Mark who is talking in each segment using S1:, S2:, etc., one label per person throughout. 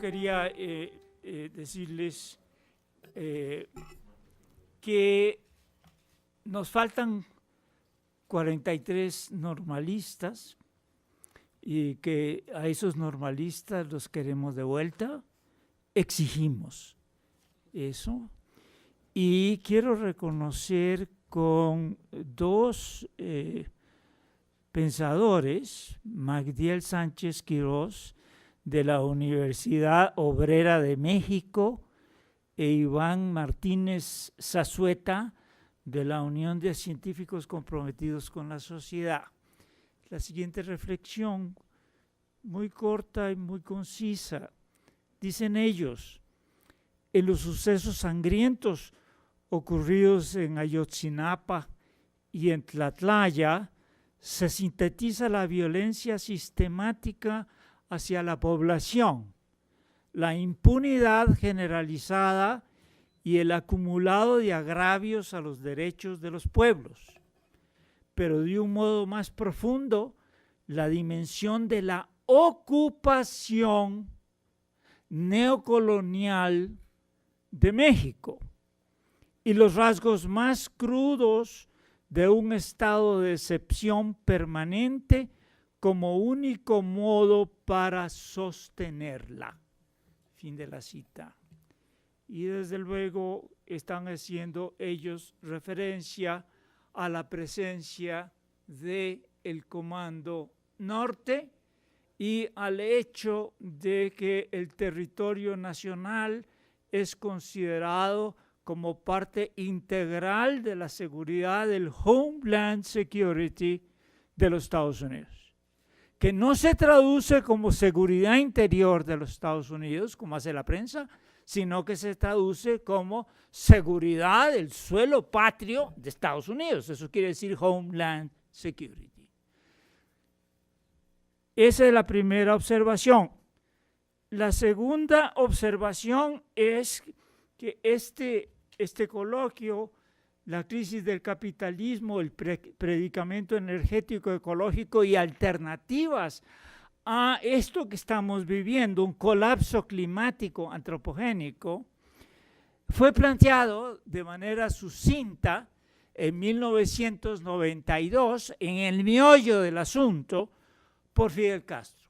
S1: quería decirles que nos faltan 43 normalistas y que a esos normalistas los queremos de vuelta, exigimos eso. Y quiero reconocer con dos pensadores, Magdiel Sánchez Quirós, de la Universidad Obrera de México, e Iván Martínez Zazueta, de la Unión de Científicos Comprometidos con la Sociedad. La siguiente reflexión, muy corta y muy concisa. Dicen ellos: en los sucesos sangrientos ocurridos en Ayotzinapa y en Tlatlaya, se sintetiza la violencia sistemática hacia la población, la impunidad generalizada y el acumulado de agravios a los derechos de los pueblos. Pero de un modo más profundo, la dimensión de la ocupación neocolonial de México y los rasgos más crudos de un estado de excepción permanente como único modo para sostenerla. Fin de la cita. Y desde luego están haciendo ellos referencia a la presencia del Comando Norte y al hecho de que el territorio nacional es considerado como parte integral de la seguridad del Homeland Security de los Estados Unidos, que no se traduce como seguridad interior de los Estados Unidos, como hace la prensa, sino que se traduce como seguridad del suelo patrio de Estados Unidos. Eso quiere decir Homeland Security. Esa es la primera observación. La segunda observación es que este coloquio, la crisis del capitalismo, el predicamento energético, ecológico y alternativas a esto que estamos viviendo, un colapso climático antropogénico, fue planteado de manera sucinta en 1992 en el meollo del asunto por Fidel Castro.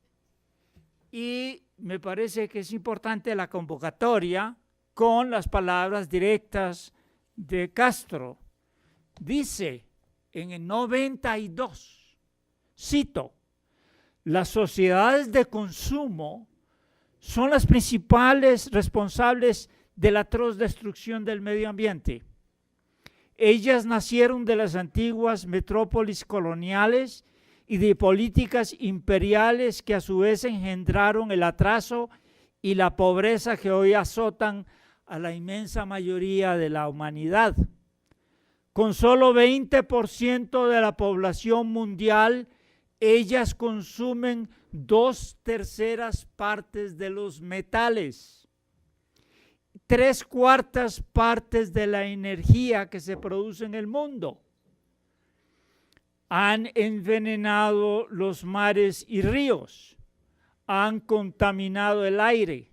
S1: Y me parece que es importante la convocatoria con las palabras directas de Castro. Dice en el 92, cito: las sociedades de consumo son las principales responsables de la atroz destrucción del medio ambiente. Ellas nacieron de las antiguas metrópolis coloniales y de políticas imperiales que a su vez engendraron el atraso y la pobreza que hoy azotan a la inmensa mayoría de la humanidad. Con solo 20% de la población mundial, ellas consumen 2/3 partes de los metales, 3/4 partes de la energía que se produce en el mundo. Han envenenado los mares y ríos, han contaminado el aire,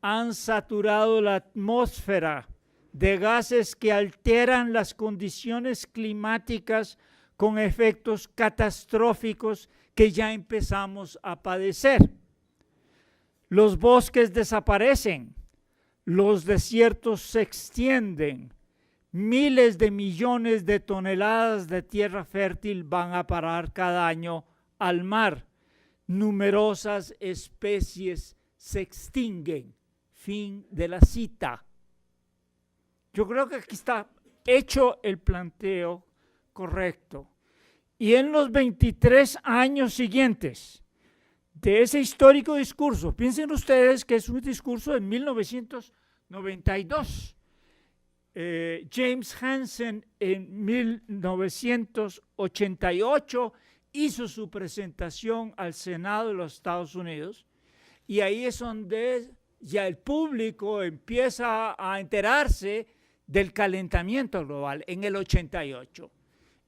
S1: han saturado la atmósfera de gases que alteran las condiciones climáticas con efectos catastróficos que ya empezamos a padecer. Los bosques desaparecen, los desiertos se extienden, miles de millones de toneladas de tierra fértil van a parar cada año al mar, numerosas especies se extinguen. Fin de la cita. Yo creo que aquí está hecho el planteo correcto. Y en los 23 años siguientes de ese histórico discurso, piensen ustedes que es un discurso de 1992. James Hansen en 1988 hizo su presentación al Senado de los Estados Unidos, y ahí es donde ya el público empieza a enterarse del calentamiento global en el 88.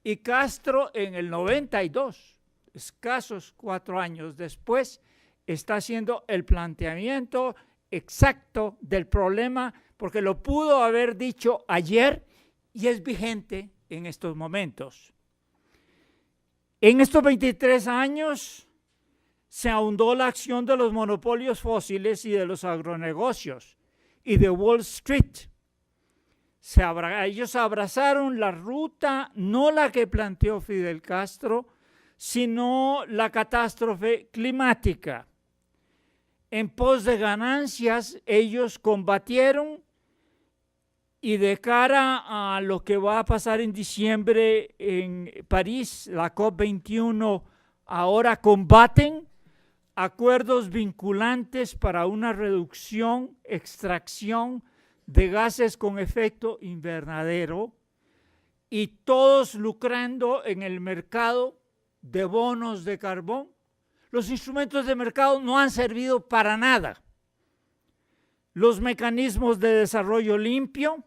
S1: Y Castro en el 92, escasos 4 años después, está haciendo el planteamiento exacto del problema, porque lo pudo haber dicho ayer y es vigente en estos momentos. En estos 23 años se ahondó la acción de los monopolios fósiles y de los agronegocios y de Wall Street. Ellos abrazaron la ruta, no la que planteó Fidel Castro, sino la catástrofe climática. En pos de ganancias, ellos combatieron, y de cara a lo que va a pasar en diciembre en París, la COP21, ahora combaten acuerdos vinculantes para una reducción, extracción de gases con efecto invernadero, y todos lucrando en el mercado de bonos de carbón. Los instrumentos de mercado no han servido para nada. Los mecanismos de desarrollo limpio,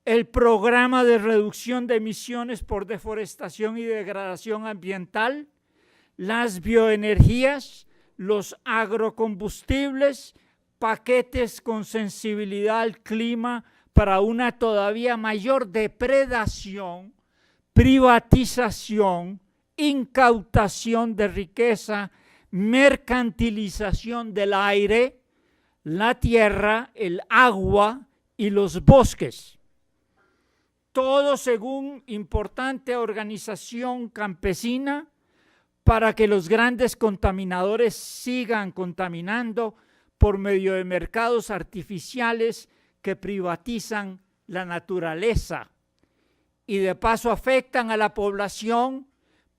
S1: el programa de reducción de emisiones por deforestación y degradación ambiental, las bioenergías, los agrocombustibles, paquetes con sensibilidad al clima para una todavía mayor depredación, privatización, incautación de riqueza, mercantilización del aire, la tierra, el agua y los bosques. Todo según importante organización campesina para que los grandes contaminadores sigan contaminando por medio de mercados artificiales que privatizan la naturaleza y de paso afectan a la población,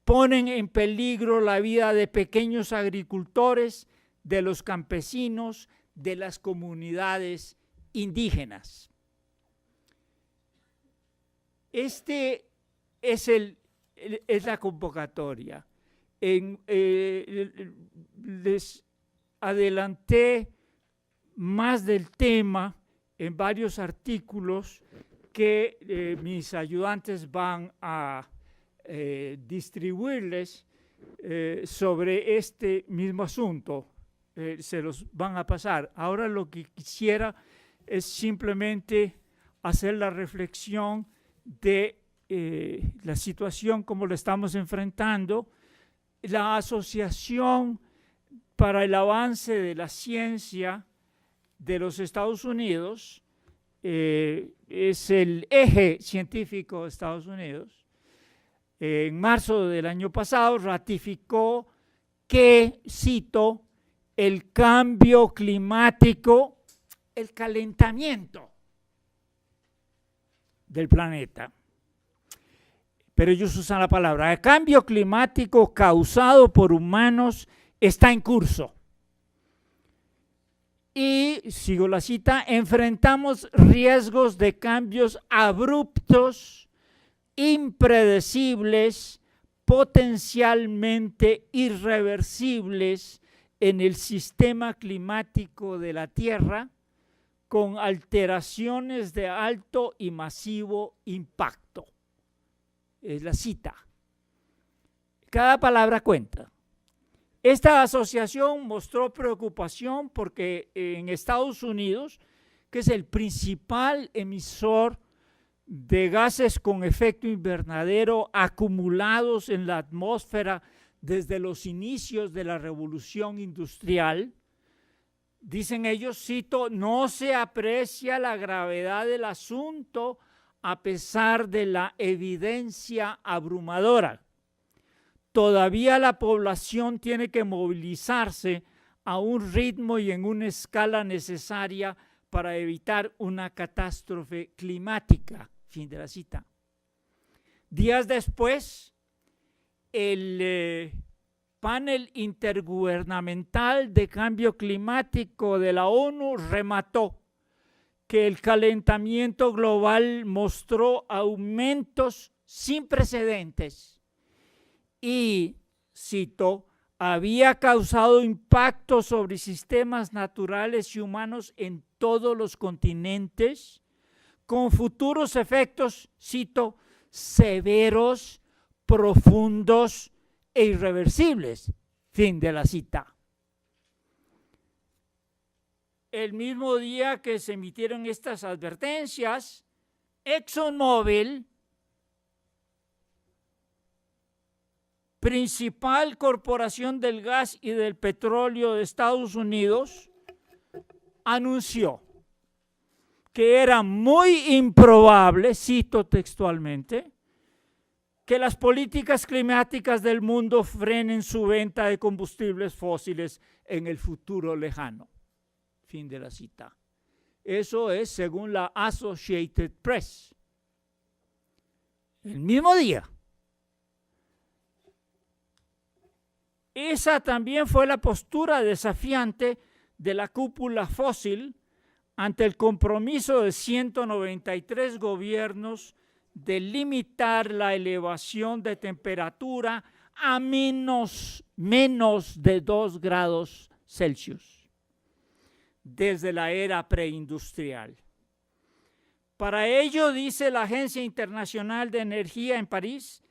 S1: ponen en peligro la vida de pequeños agricultores, de los campesinos, de las comunidades indígenas. Este es la convocatoria. Les adelanté más del tema en varios artículos que mis ayudantes van a distribuirles sobre este mismo asunto. Se los van a pasar. Ahora lo que quisiera es simplemente hacer la reflexión de la situación como la estamos enfrentando. La Asociación para el Avance de la Ciencia de los Estados Unidos es el eje científico de Estados Unidos. En marzo del año pasado ratificó que, cito, el cambio climático, el calentamiento del planeta. Pero ellos usan la palabra, el cambio climático causado por humanos está en curso. Y, sigo la cita, enfrentamos riesgos de cambios abruptos, impredecibles, potencialmente irreversibles en el sistema climático de la Tierra, con alteraciones de alto y masivo impacto. Es la cita. Cada palabra cuenta. Esta asociación mostró preocupación porque en Estados Unidos, que es el principal emisor de gases con efecto invernadero acumulados en la atmósfera desde los inicios de la revolución industrial, dicen ellos, cito, no se aprecia la gravedad del asunto a pesar de la evidencia abrumadora. Todavía la población tiene que movilizarse a un ritmo y en una escala necesaria para evitar una catástrofe climática. Fin de la cita. Días después, el panel intergubernamental de cambio climático de la ONU remató que el calentamiento global mostró aumentos sin precedentes y, cito, había causado impactos sobre sistemas naturales y humanos en todos los continentes, con futuros efectos, cito, severos, profundos e irreversibles. Fin de la cita. el mismo día que se emitieron estas advertencias, ExxonMobil, principal corporación del gas y del petróleo de Estados Unidos, anunció que era muy improbable, cito textualmente, que las políticas climáticas del mundo frenen su venta de combustibles fósiles en el futuro lejano. Fin de la cita. Eso es según la Associated Press. El mismo día. Esa también fue la postura desafiante de la cúpula fósil ante el compromiso de 193 gobiernos de limitar la elevación de temperatura a menos de 2 grados Celsius desde la era preindustrial. Para ello, dice la Agencia Internacional de Energía en París,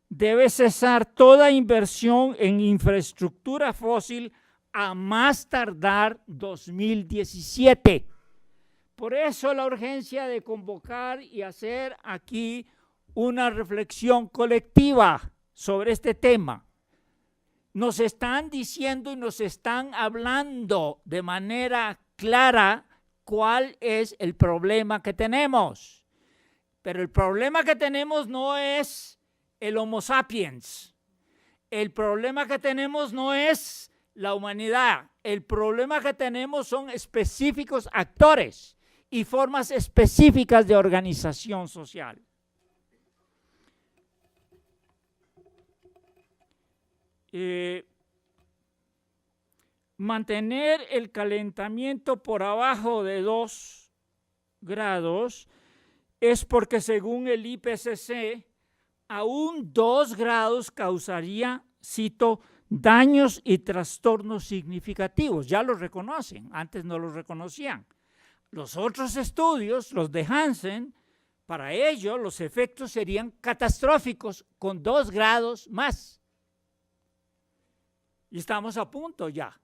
S1: debe cesar toda inversión en infraestructura fósil a más tardar 2017. Por eso la urgencia de convocar y hacer aquí una reflexión colectiva sobre este tema. Nos están diciendo y nos están hablando de manera clara cuál es el problema que tenemos. Pero el problema que tenemos no es el Homo sapiens. El problema que tenemos no es la humanidad. El problema que tenemos son específicos actores y formas específicas de organización social. Mantener el calentamiento por abajo de 2 grados es porque según el IPCC, aún 2 grados causaría, cito, daños y trastornos significativos. Ya los reconocen, antes no los reconocían. Los otros estudios, los de Hansen, para ello los efectos serían catastróficos con 2 grados más. Y estamos a punto ya.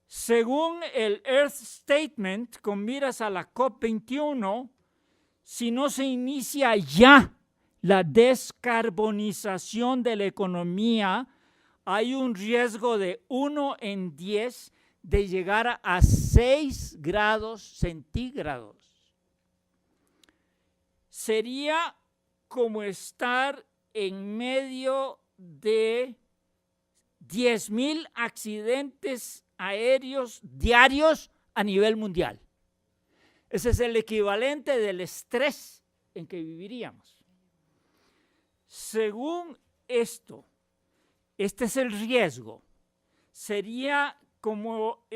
S1: Según el Earth Statement, con miras a la COP21, si no se inicia ya la descarbonización de la economía, hay un riesgo de 1 en 10 de llegar a 6 grados centígrados. Sería como estar en medio de 10,000 accidentes aéreos diarios a nivel mundial. Ese es el equivalente del estrés en que viviríamos. Según esto, este es el riesgo. Sería como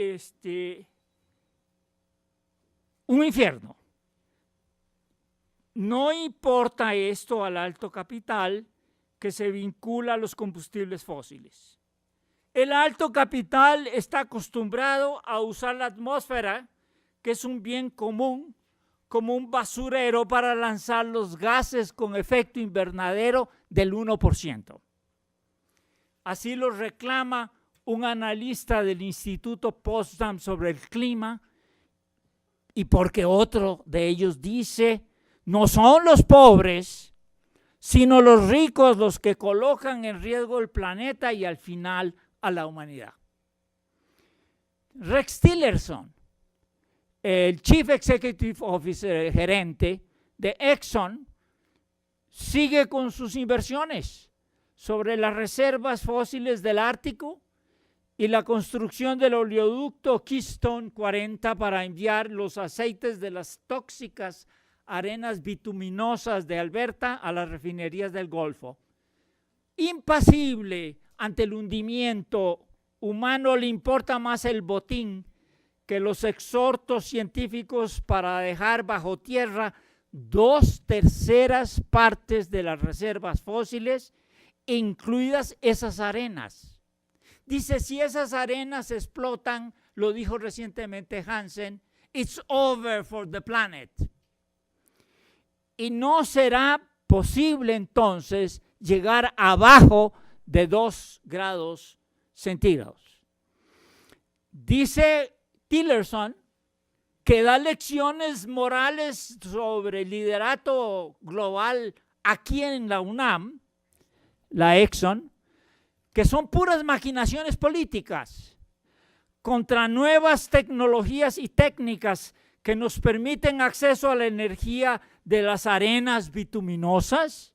S1: un infierno. No importa esto al alto capital que se vincula a los combustibles fósiles. El alto capital está acostumbrado a usar la atmósfera, que es un bien común, como un basurero para lanzar los gases con efecto invernadero del 1%. Así lo reclama un analista del Instituto Potsdam sobre el clima, y porque otro de ellos dice, no son los pobres, sino los ricos los que colocan en riesgo el planeta y al final a la humanidad. Rex Tillerson, el Chief Executive Officer, el gerente de Exxon, sigue con sus inversiones sobre las reservas fósiles del Ártico y la construcción del oleoducto Keystone 40 para enviar los aceites de las tóxicas arenas bituminosas de Alberta a las refinerías del Golfo. Impasible ante el hundimiento humano, le importa más el botín que los exhortos científicos para dejar bajo tierra 2/3 partes de las reservas fósiles, incluidas esas arenas. Dice, si esas arenas explotan, lo dijo recientemente Hansen, it's over for the planet. Y no será posible entonces llegar abajo de 2 grados centígrados. Dice Tillerson, que da lecciones morales sobre liderato global aquí en la UNAM, la Exxon, que son puras maquinaciones políticas contra nuevas tecnologías y técnicas que nos permiten acceso a la energía de las arenas bituminosas,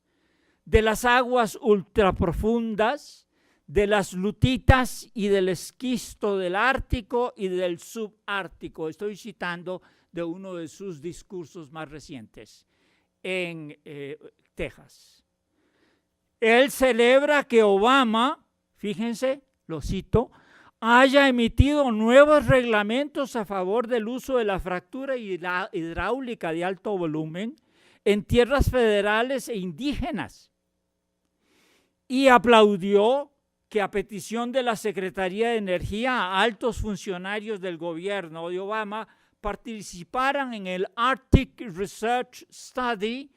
S1: de las aguas ultraprofundas, de las lutitas y del esquisto del Ártico y del subártico. Estoy citando de uno de sus discursos más recientes en Texas. Él celebra que Obama, fíjense, lo cito, haya emitido nuevos reglamentos a favor del uso de la fractura hidráulica de alto volumen en tierras federales e indígenas. Y aplaudió que a petición de la Secretaría de Energía, altos funcionarios del gobierno de Obama participaran en el Arctic Research Study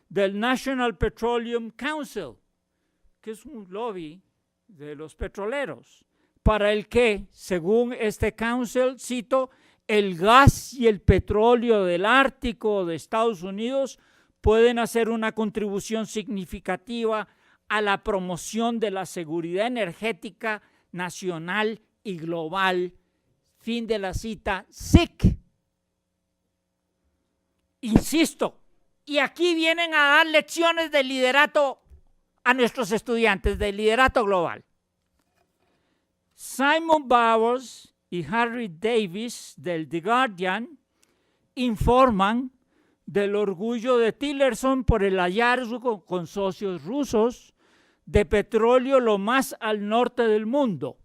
S1: del National Petroleum Council, que es un lobby de los petroleros, para el que, según este council, cito, el gas y el petróleo del Ártico de Estados Unidos pueden hacer una contribución significativa a la promoción de la seguridad energética nacional y global. Fin de la cita, SIC. Insisto, y aquí vienen a dar lecciones de liderato a nuestros estudiantes, de liderato global. Simon Bowers y Harry Davis del The Guardian informan del orgullo de Tillerson por el hallazgo con socios rusos de petróleo lo más al norte del mundo.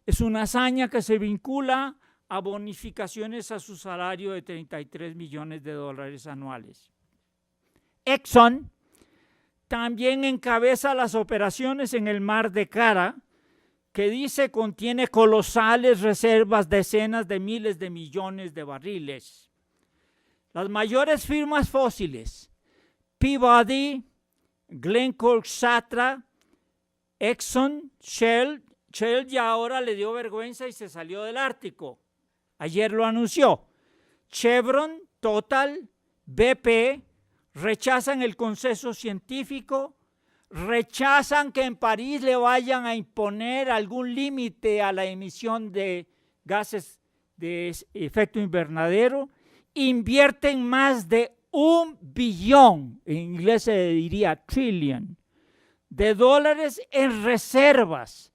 S1: Es una hazaña que se vincula a bonificaciones a su salario de $33 millones anuales. Exxon también encabeza las operaciones en el Mar de Kara, que dice contiene colosales reservas, decenas de miles de millones de barriles. Las mayores firmas fósiles, Peabody, Glencore, Satra, Exxon, Shell ya ahora le dio vergüenza y se salió del Ártico. Ayer lo anunció. Chevron, Total, BP rechazan el consenso científico, rechazan que en París le vayan a imponer algún límite a la emisión de gases de efecto invernadero, invierten más de $1 billón, en inglés se diría trillion, de dólares en reservas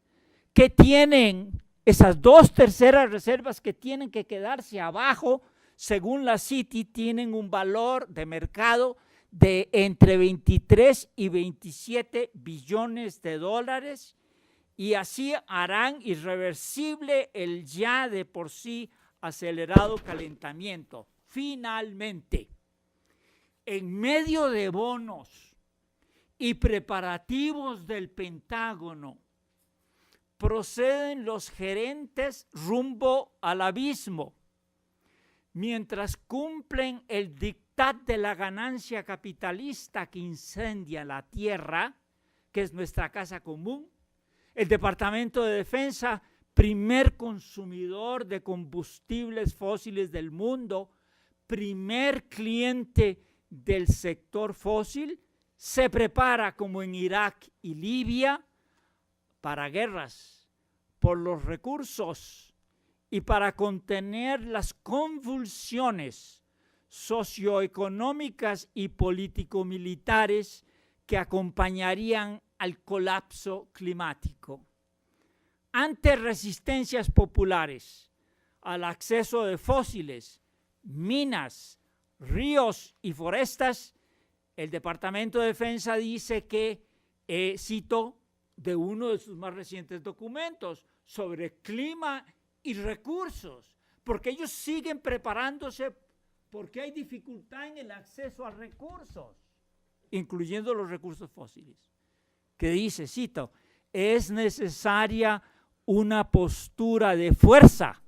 S1: que tienen, esas 2/3 reservas que tienen que quedarse abajo, según la Citi, tienen un valor de mercado de entre 23 y 27 billones de dólares, y así harán irreversible el ya de por sí acelerado calentamiento. Finalmente, en medio de bonos y preparativos del Pentágono, proceden los gerentes rumbo al abismo, mientras cumplen el dictat de la ganancia capitalista que incendia la tierra, que es nuestra casa común. El Departamento de Defensa, primer consumidor de combustibles fósiles del mundo, primer cliente del sector fósil, se prepara, como en Irak y Libia, para guerras por los recursos y para contener las convulsiones socioeconómicas y político-militares que acompañarían al colapso climático. Ante resistencias populares al acceso de fósiles, minas, ríos y forestas, el Departamento de Defensa dice que, cito de uno de sus más recientes documentos, sobre clima y recursos, porque ellos siguen preparándose porque hay dificultad en el acceso a recursos, incluyendo los recursos fósiles, que dice, cito, es necesaria una postura de fuerza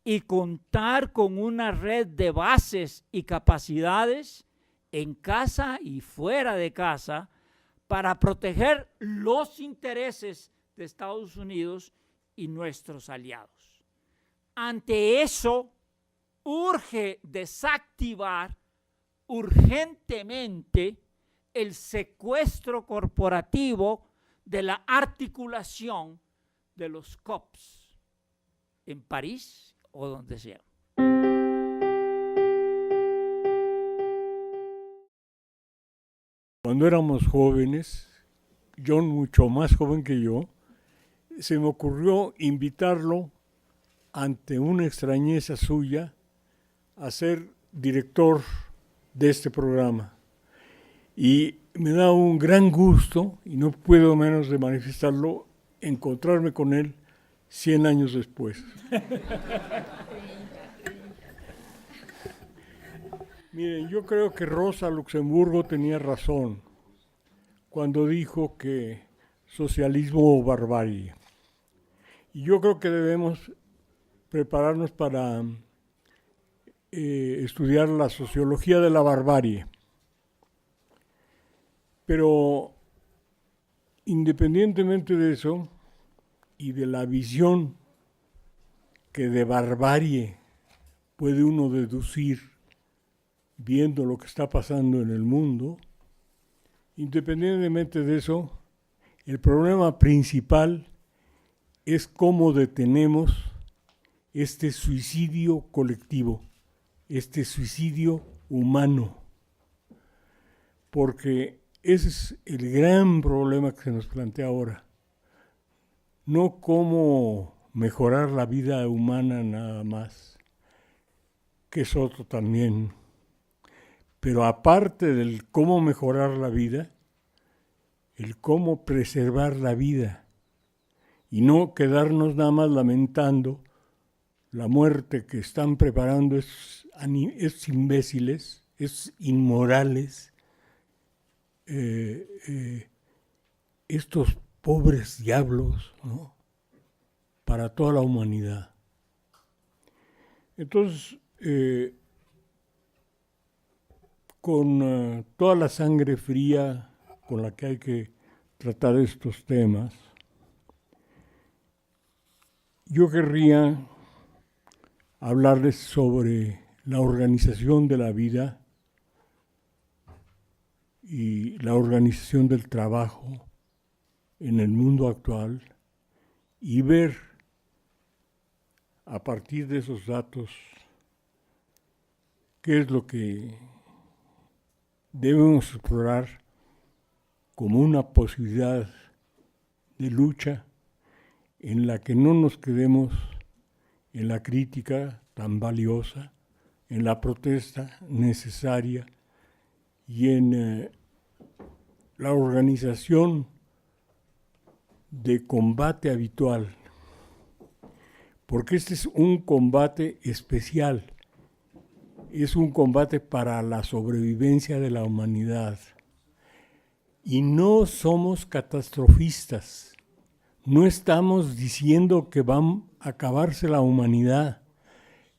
S1: y contar con una red de bases y capacidades en casa y fuera de casa para proteger los intereses de Estados Unidos y nuestros aliados. Ante eso, urge desactivar urgentemente el secuestro corporativo de la articulación de los COPs en París o donde sea.
S2: Cuando éramos jóvenes, John mucho más joven que yo, se me ocurrió invitarlo ante una extrañeza suya a ser director de este programa. Y me da un gran gusto, y no puedo menos de manifestarlo, encontrarme con él 100 años después. Miren, yo creo que Rosa Luxemburgo tenía razón cuando dijo que socialismo o barbarie. Y yo creo que debemos prepararnos para estudiar la sociología de la barbarie. Pero independientemente de eso y de la visión que de barbarie puede uno deducir viendo lo que está pasando en el mundo, independientemente de eso, el problema principal es cómo detenemos este suicidio colectivo, este suicidio humano, porque ese es el gran problema que se nos plantea ahora. No cómo mejorar la vida humana nada más, que es otro también. Pero aparte del cómo mejorar la vida, el cómo preservar la vida y no quedarnos nada más lamentando la muerte que están preparando estos imbéciles, estos inmorales, estos pobres diablos, ¿no? Para toda la humanidad. Entonces, con toda la sangre fría con la que hay que tratar estos temas, yo querría hablarles sobre la organización de la vida y la organización del trabajo en el mundo actual y ver a partir de esos datos qué es lo que debemos explorar como una posibilidad de lucha en la que no nos quedemos en la crítica tan valiosa, en la protesta necesaria y en la organización de combate habitual, porque este es un combate especial, es un combate para la sobrevivencia de la humanidad. Y no somos catastrofistas, no estamos diciendo que va a acabarse la humanidad,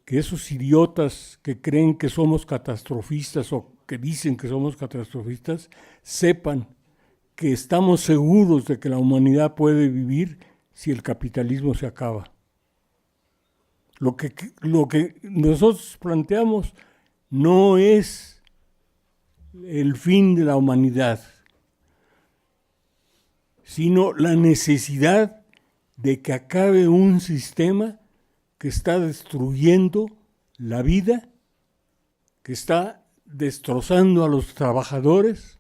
S2: que esos idiotas que creen que somos catastrofistas o que dicen que somos catastrofistas, sepan que estamos seguros de que la humanidad puede vivir si el capitalismo se acaba. Lo que nosotros planteamos no es el fin de la humanidad, sino la necesidad de que acabe un sistema que está destruyendo la vida, que está destrozando a los trabajadores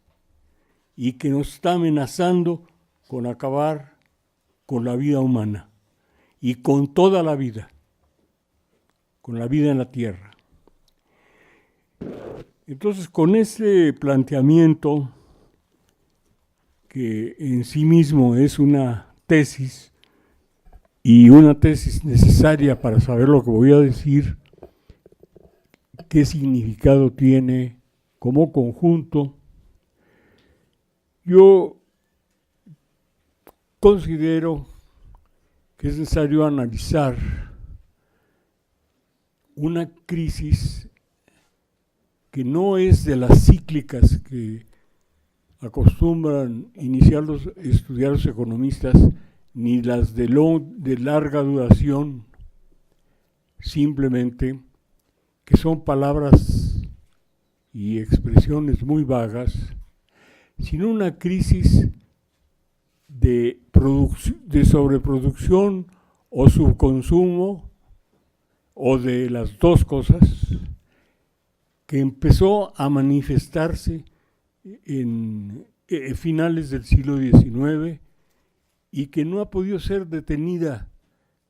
S2: y que nos está amenazando con acabar con la vida humana y con toda la vida, con la vida en la tierra. Entonces, con ese planteamiento, que en sí mismo es una tesis, y una tesis necesaria para saber lo que voy a decir, qué significado tiene como conjunto, yo considero que es necesario analizar una crisis que no es de las cíclicas que acostumbran estudiar los economistas, ni las de larga duración, simplemente que son palabras y expresiones muy vagas, sino una crisis de sobreproducción o subconsumo, o de las dos cosas, que empezó a manifestarse en finales del siglo XIX y que no ha podido ser detenida,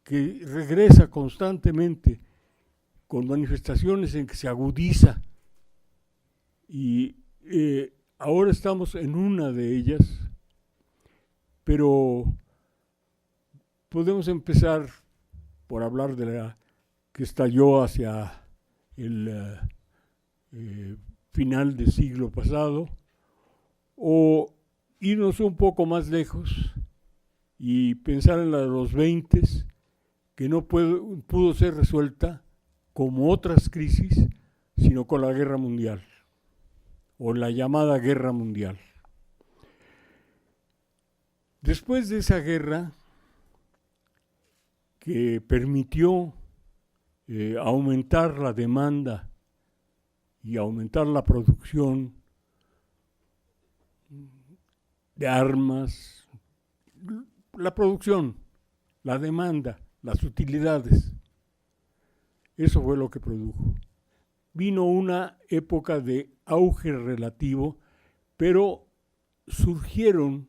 S2: que regresa constantemente con manifestaciones en que se agudiza, y ahora estamos en una de ellas, pero podemos empezar por hablar de la que estalló hacia el final del siglo pasado, o irnos un poco más lejos y pensar en la de los 20, que no pudo ser resuelta como otras crisis, sino con la Guerra Mundial, o la llamada Guerra Mundial. Después de esa guerra, que permitió aumentar la demanda y aumentar la producción de armas, la producción, la demanda, las utilidades. Eso fue lo que produjo. Vino una época de auge relativo, pero surgieron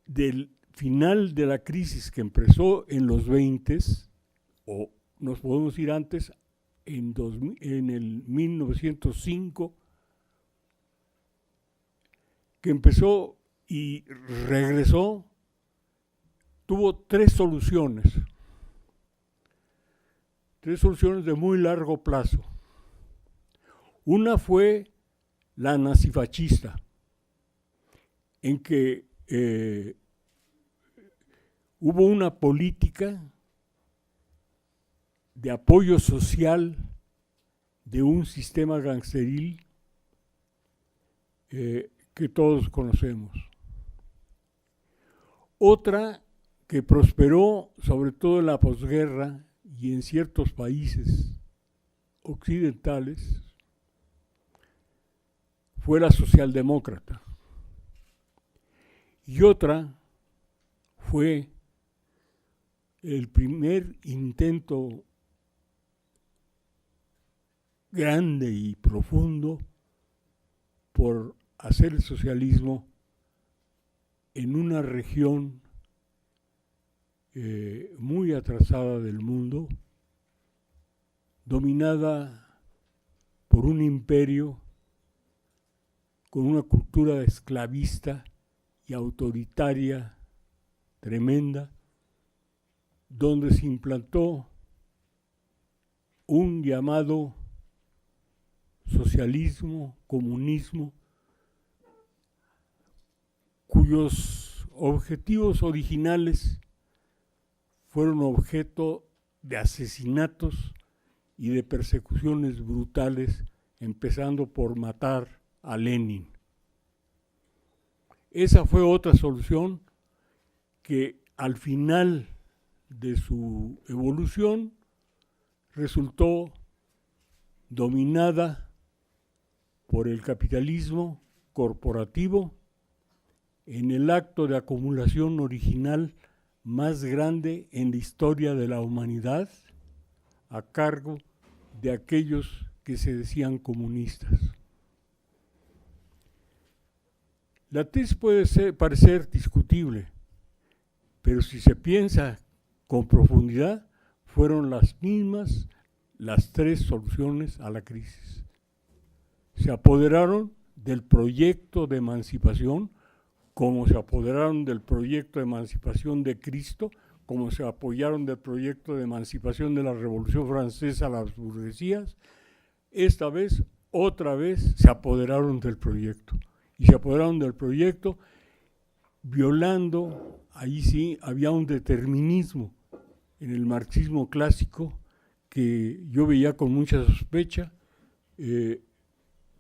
S2: del final de la crisis que empezó en los 20, o nos podemos ir antes, en el 1905, que empezó y regresó, tuvo tres soluciones de muy largo plazo. Una fue la nazifascista, en que hubo una política de apoyo social de un sistema gangsteril que todos conocemos. Otra que prosperó sobre todo en la posguerra y en ciertos países occidentales fue la socialdemócrata. Y otra fue el primer intento grande y profundo por hacer el socialismo en una región muy atrasada del mundo, dominada por un imperio con una cultura esclavista y autoritaria tremenda, donde se implantó un llamado socialismo, comunismo, cuyos objetivos originales fueron objeto de asesinatos y de persecuciones brutales, empezando por matar a Lenin. Esa fue otra solución que al final de su evolución resultó dominada por el capitalismo corporativo en el acto de acumulación original más grande en la historia de la humanidad, a cargo de aquellos que se decían comunistas. La tesis puede parecer discutible, pero si se piensa con profundidad, fueron las mismas las tres soluciones a la crisis. Se apoderaron del proyecto de emancipación, como se apoderaron del proyecto de emancipación de Cristo, como se apoyaron del proyecto de emancipación de la Revolución Francesa a las burguesías. Esta vez, otra vez, se apoderaron del proyecto. Y se apoderaron del proyecto violando, ahí sí, había un determinismo en el marxismo clásico que yo veía con mucha sospecha,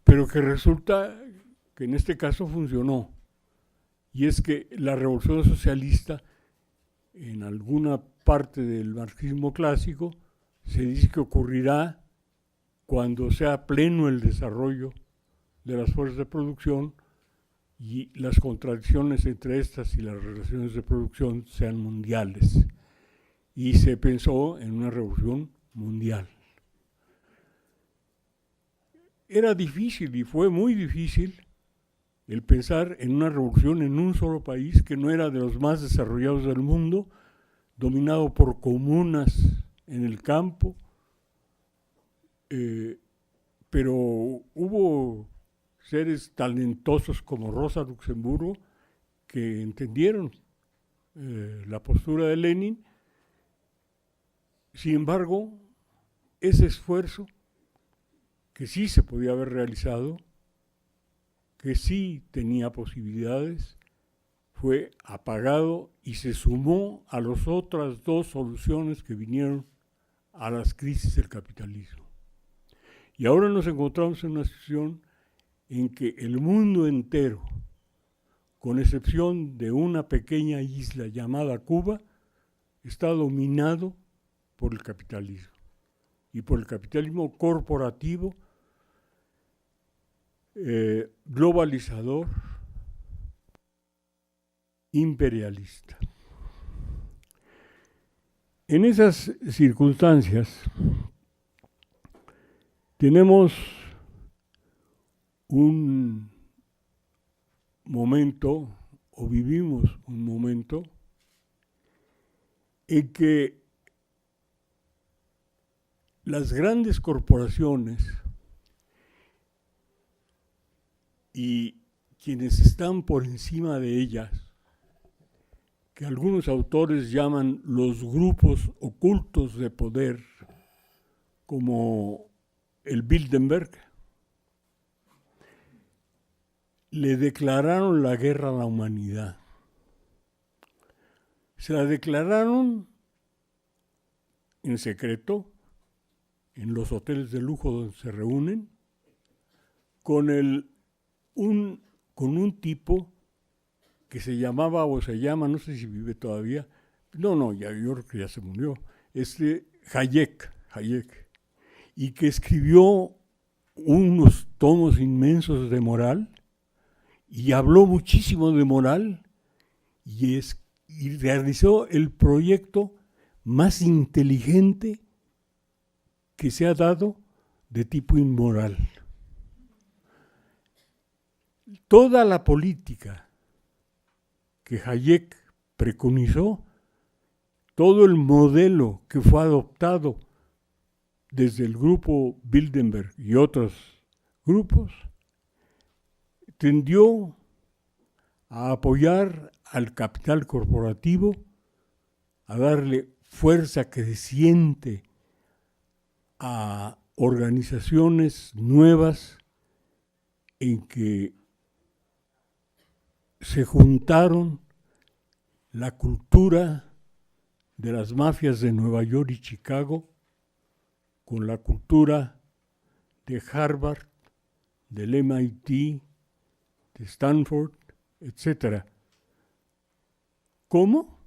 S2: pero que resulta que en este caso funcionó. Y es que la revolución socialista, en alguna parte del marxismo clásico, se dice que ocurrirá cuando sea pleno el desarrollo de las fuerzas de producción y las contradicciones entre estas y las relaciones de producción sean mundiales. Y se pensó en una revolución mundial. Era difícil y fue muy difícil el pensar en una revolución en un solo país que no era de los más desarrollados del mundo, dominado por comunas en el campo, pero hubo seres talentosos como Rosa Luxemburgo que entendieron la postura de Lenin. Sin embargo, ese esfuerzo, que sí se podía haber realizado, que sí tenía posibilidades, fue apagado y se sumó a las otras dos soluciones que vinieron a las crisis del capitalismo. Y ahora nos encontramos en una situación en que el mundo entero, con excepción de una pequeña isla llamada Cuba, está dominado por el capitalismo y por el capitalismo corporativo, globalizador, imperialista. En esas circunstancias tenemos un momento, o vivimos un momento, en que las grandes corporaciones y quienes están por encima de ellas, que algunos autores llaman los grupos ocultos de poder, como el Bilderberg, le declararon la guerra a la humanidad. Se la declararon en secreto, en los hoteles de lujo donde se reúnen, con un tipo que se llamaba o se llama, no sé si vive todavía, yo creo que ya se murió, Hayek, y que escribió unos tomos inmensos de moral y habló muchísimo de moral y realizó el proyecto más inteligente que se ha dado de tipo inmoral. Toda la política que Hayek preconizó, todo el modelo que fue adoptado desde el grupo Bilderberg y otros grupos, tendió a apoyar al capital corporativo, a darle fuerza creciente a organizaciones nuevas en que se juntaron la cultura de las mafias de Nueva York y Chicago con la cultura de Harvard, del MIT, de Stanford, etc. ¿Cómo?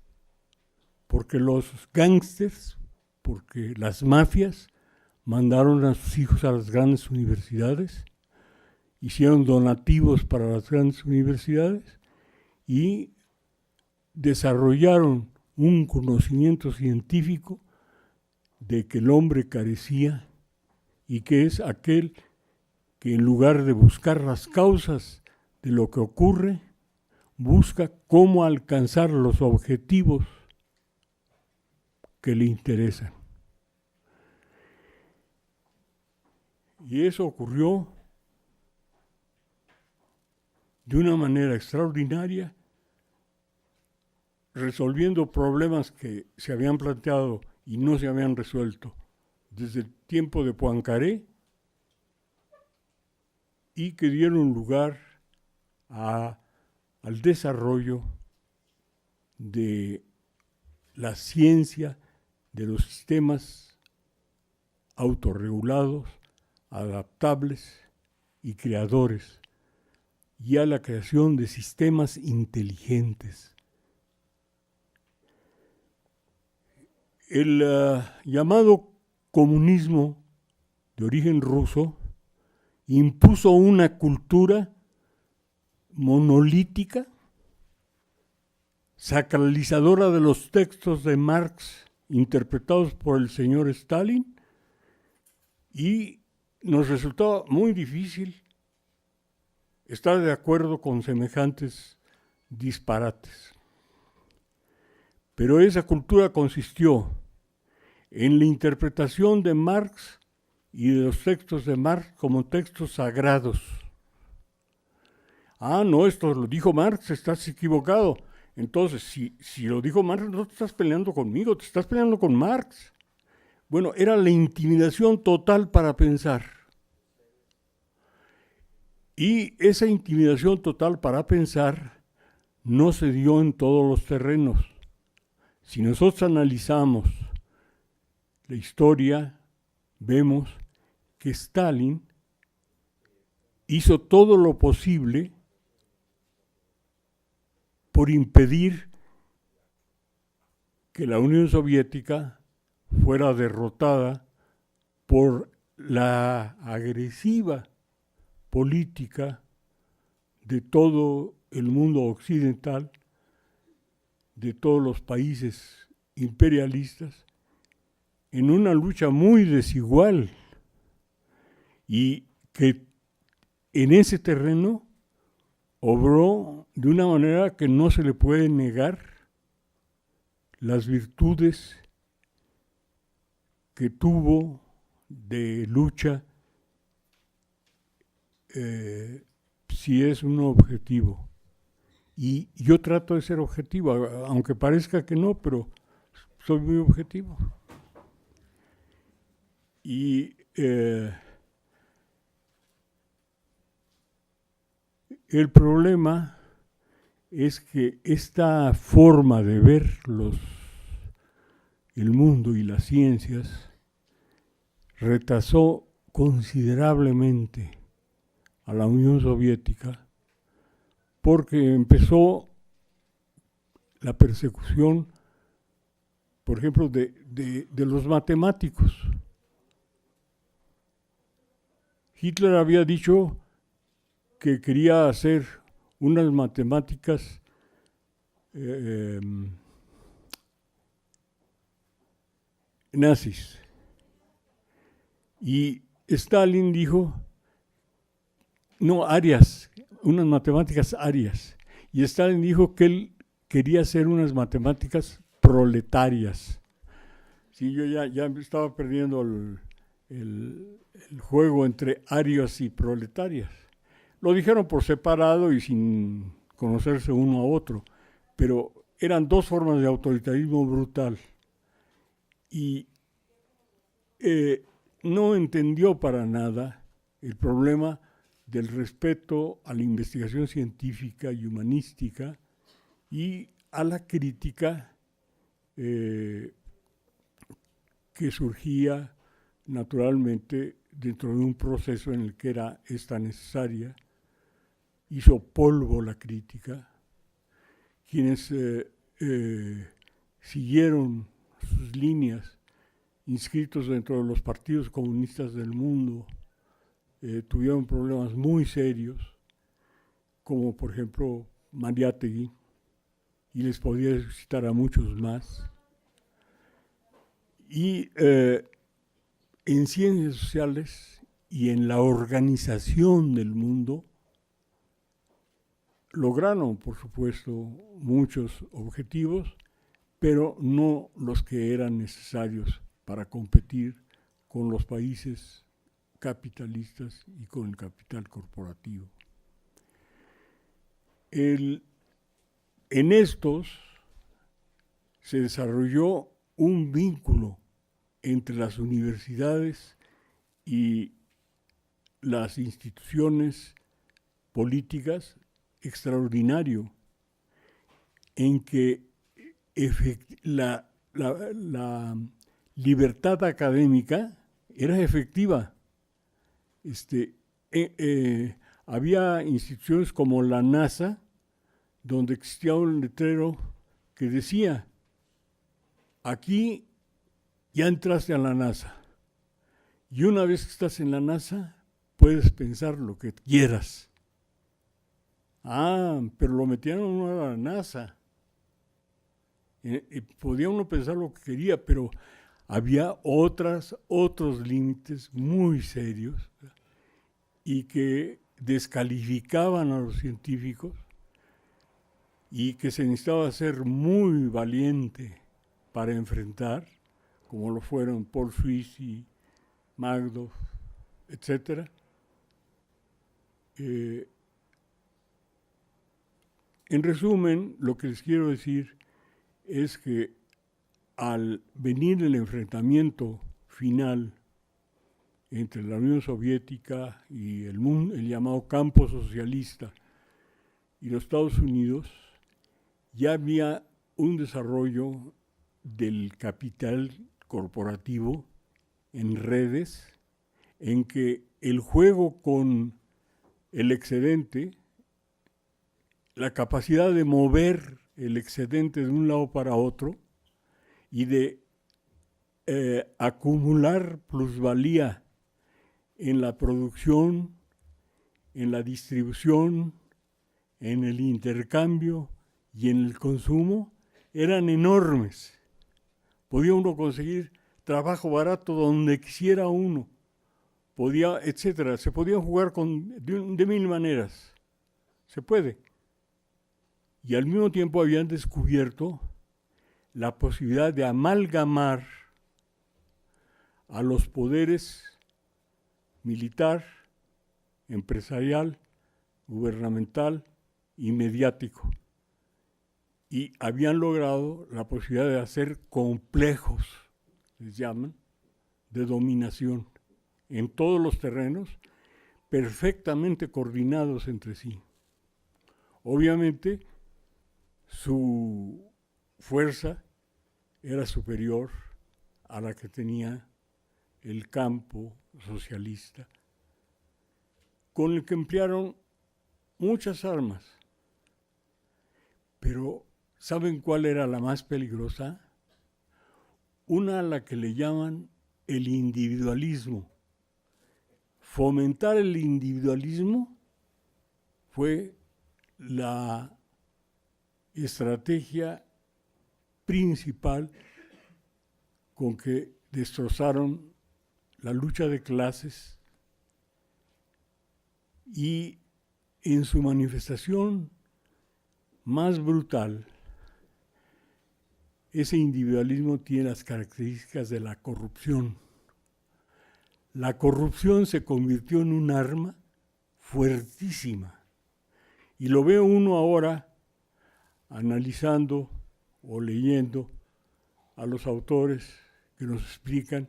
S2: Porque los gángsters, porque las mafias mandaron a sus hijos a las grandes universidades, hicieron donativos para las grandes universidades y desarrollaron un conocimiento científico de que el hombre carecía y que es aquel que en lugar de buscar las causas de lo que ocurre, busca cómo alcanzar los objetivos que le interesan. Y eso ocurrió de una manera extraordinaria, resolviendo problemas que se habían planteado y no se habían resuelto desde el tiempo de Poincaré y que dieron lugar al desarrollo de la ciencia, de los sistemas autorregulados, adaptables y creadores, y a la creación de sistemas inteligentes. El llamado comunismo de origen ruso impuso una cultura monolítica, sacralizadora de los textos de Marx interpretados por el señor Stalin, y nos resultaba muy difícil estar de acuerdo con semejantes disparates. Pero esa cultura consistió en la interpretación de Marx y de los textos de Marx como textos sagrados. Ah, no, esto lo dijo Marx, estás equivocado. Entonces, si lo dijo Marx, no te estás peleando conmigo, te estás peleando con Marx. Bueno, era la intimidación total para pensar. Y esa intimidación total para pensar no se dio en todos los terrenos. Si nosotros analizamos la historia, vemos que Stalin hizo todo lo posible por impedir que la Unión Soviética fuera derrotada por la agresiva política de todo el mundo occidental, de todos los países imperialistas, en una lucha muy desigual, y que en ese terreno obró de una manera que no se le puede negar las virtudes que tuvo de lucha, si es un objetivo. Y yo trato de ser objetivo, aunque parezca que no, pero soy muy objetivo. Y el problema es que esta forma de ver el mundo y las ciencias retrasó considerablemente a la Unión Soviética, porque empezó la persecución, por ejemplo, de los matemáticos. Hitler había dicho que quería hacer unas matemáticas nazis. Y Stalin dijo, no, arias, unas matemáticas arias. Y Stalin dijo que él quería hacer unas matemáticas proletarias. Sí, yo ya estaba perdiendo el juego entre arios y proletarias. Lo dijeron por separado y sin conocerse uno a otro, pero eran dos formas de autoritarismo brutal. Y no entendió para nada el problema del respeto a la investigación científica y humanística y a la crítica que surgía naturalmente dentro de un proceso en el que era esta necesaria. Hizo polvo la crítica. Quienes siguieron sus líneas, inscritos dentro de los partidos comunistas del mundo, tuvieron problemas muy serios, como por ejemplo Mariátegui, y les podía citar a muchos más. Y en ciencias sociales y en la organización del mundo, lograron, por supuesto, muchos objetivos, pero no los que eran necesarios para competir con los países capitalistas y con el capital corporativo. En estos se desarrolló un vínculo entre las universidades y las instituciones políticas extraordinario, en que la libertad académica era efectiva. Había instituciones como la NASA, donde existía un letrero que decía, aquí ya entraste a la NASA. Y una vez que estás en la NASA, puedes pensar lo que quieras. Pero lo metieron uno a la NASA. Y podía uno pensar lo que quería, pero había otros límites muy serios y que descalificaban a los científicos y que se necesitaba ser muy valiente para enfrentar, como lo fueron Paul Sweezy, Magdoff, etc. En resumen, lo que les quiero decir es que al venir el enfrentamiento final entre la Unión Soviética y el llamado campo socialista y los Estados Unidos, ya había un desarrollo del capital corporativo en redes, en que el juego con el excedente, la capacidad de mover el excedente de un lado para otro y de acumular plusvalía en la producción, en la distribución, en el intercambio y en el consumo, eran enormes. Podía uno conseguir trabajo barato donde quisiera uno, etcétera. Se podían jugar de mil maneras. Se puede. Y al mismo tiempo habían descubierto la posibilidad de amalgamar a los poderes militar, empresarial, gubernamental y mediático. Y habían logrado la posibilidad de hacer complejos, les llaman, de dominación en todos los terrenos, perfectamente coordinados entre sí. Obviamente, su fuerza era superior a la que tenía el campo socialista, con el que emplearon muchas armas. Pero, ¿saben cuál era la más peligrosa? Una a la que le llaman el individualismo. Fomentar el individualismo fue la estrategia principal con que destrozaron la lucha de clases y en su manifestación más brutal, ese individualismo tiene las características de la corrupción. La corrupción se convirtió en un arma fuertísima. Y lo ve uno ahora analizando o leyendo a los autores que nos explican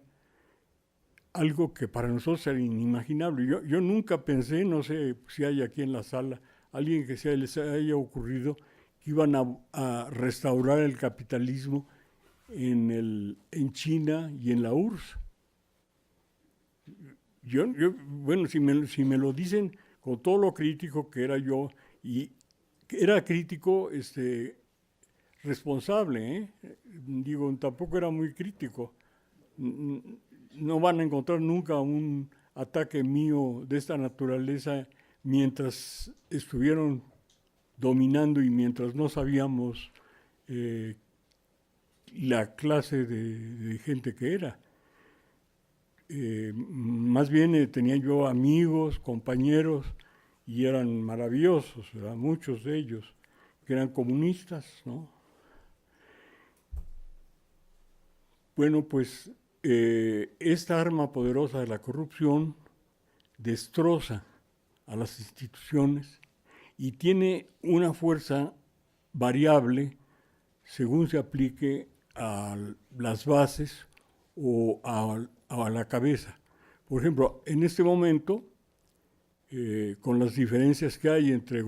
S2: algo que para nosotros era inimaginable. Yo nunca pensé, no sé si hay aquí en la sala, alguien que les haya ocurrido que iban a restaurar el capitalismo en China y en la URSS. Bueno, si me lo dicen con todo lo crítico que era yo, y que era crítico responsable, digo, tampoco era muy crítico. No van a encontrar nunca un ataque mío de esta naturaleza mientras estuvieron dominando y mientras no sabíamos la clase de gente que era. Más bien tenía yo amigos, compañeros, y eran maravillosos, ¿verdad? Muchos de ellos, que eran comunistas, ¿no? Bueno, pues esta arma poderosa de la corrupción destroza a las instituciones y tiene una fuerza variable según se aplique a las bases o a la cabeza. Por ejemplo, en este momento, con las diferencias que hay entre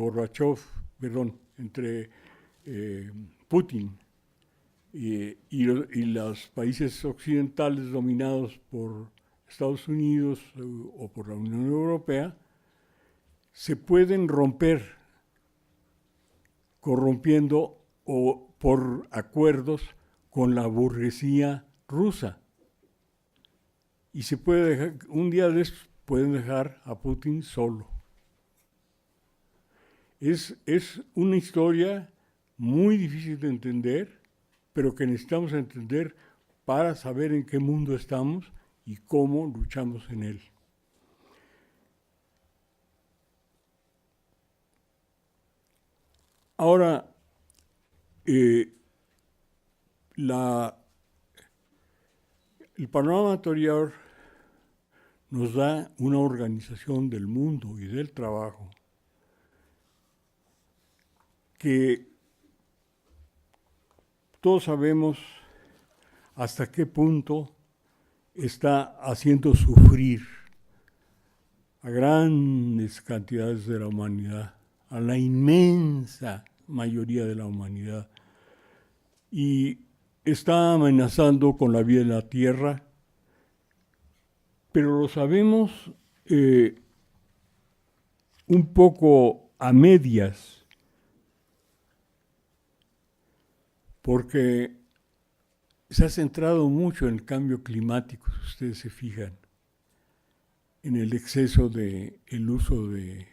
S2: Putin y los países occidentales dominados por Estados Unidos o por la Unión Europea, se pueden romper corrompiendo o por acuerdos con la burguesía rusa. y se puede dejar, un día de estos pueden dejar a Putin solo. Es una historia muy difícil de entender, pero que necesitamos entender para saber en qué mundo estamos y cómo luchamos en él. Ahora, el panorama anterior nos da una organización del mundo y del trabajo que todos sabemos hasta qué punto está haciendo sufrir a grandes cantidades de la humanidad, a la inmensa mayoría de la humanidad, y está amenazando con la vida de la Tierra, pero lo sabemos un poco a medias, porque se ha centrado mucho en el cambio climático, si ustedes se fijan, en el exceso de el uso de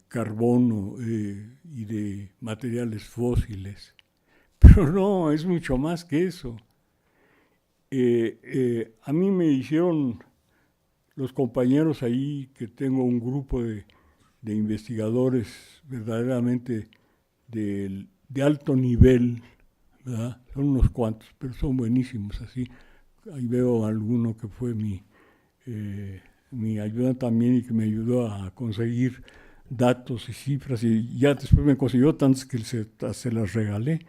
S2: carbono y de materiales fósiles. Pero no, es mucho más que eso. A mí me hicieron los compañeros ahí, que tengo un grupo de investigadores verdaderamente de alto nivel, ¿verdad? Son unos cuantos, pero son buenísimos así. Ahí veo a alguno que fue mi ayuda también y que me ayudó a conseguir datos y cifras, y ya después me consiguió tantos que se las regalé.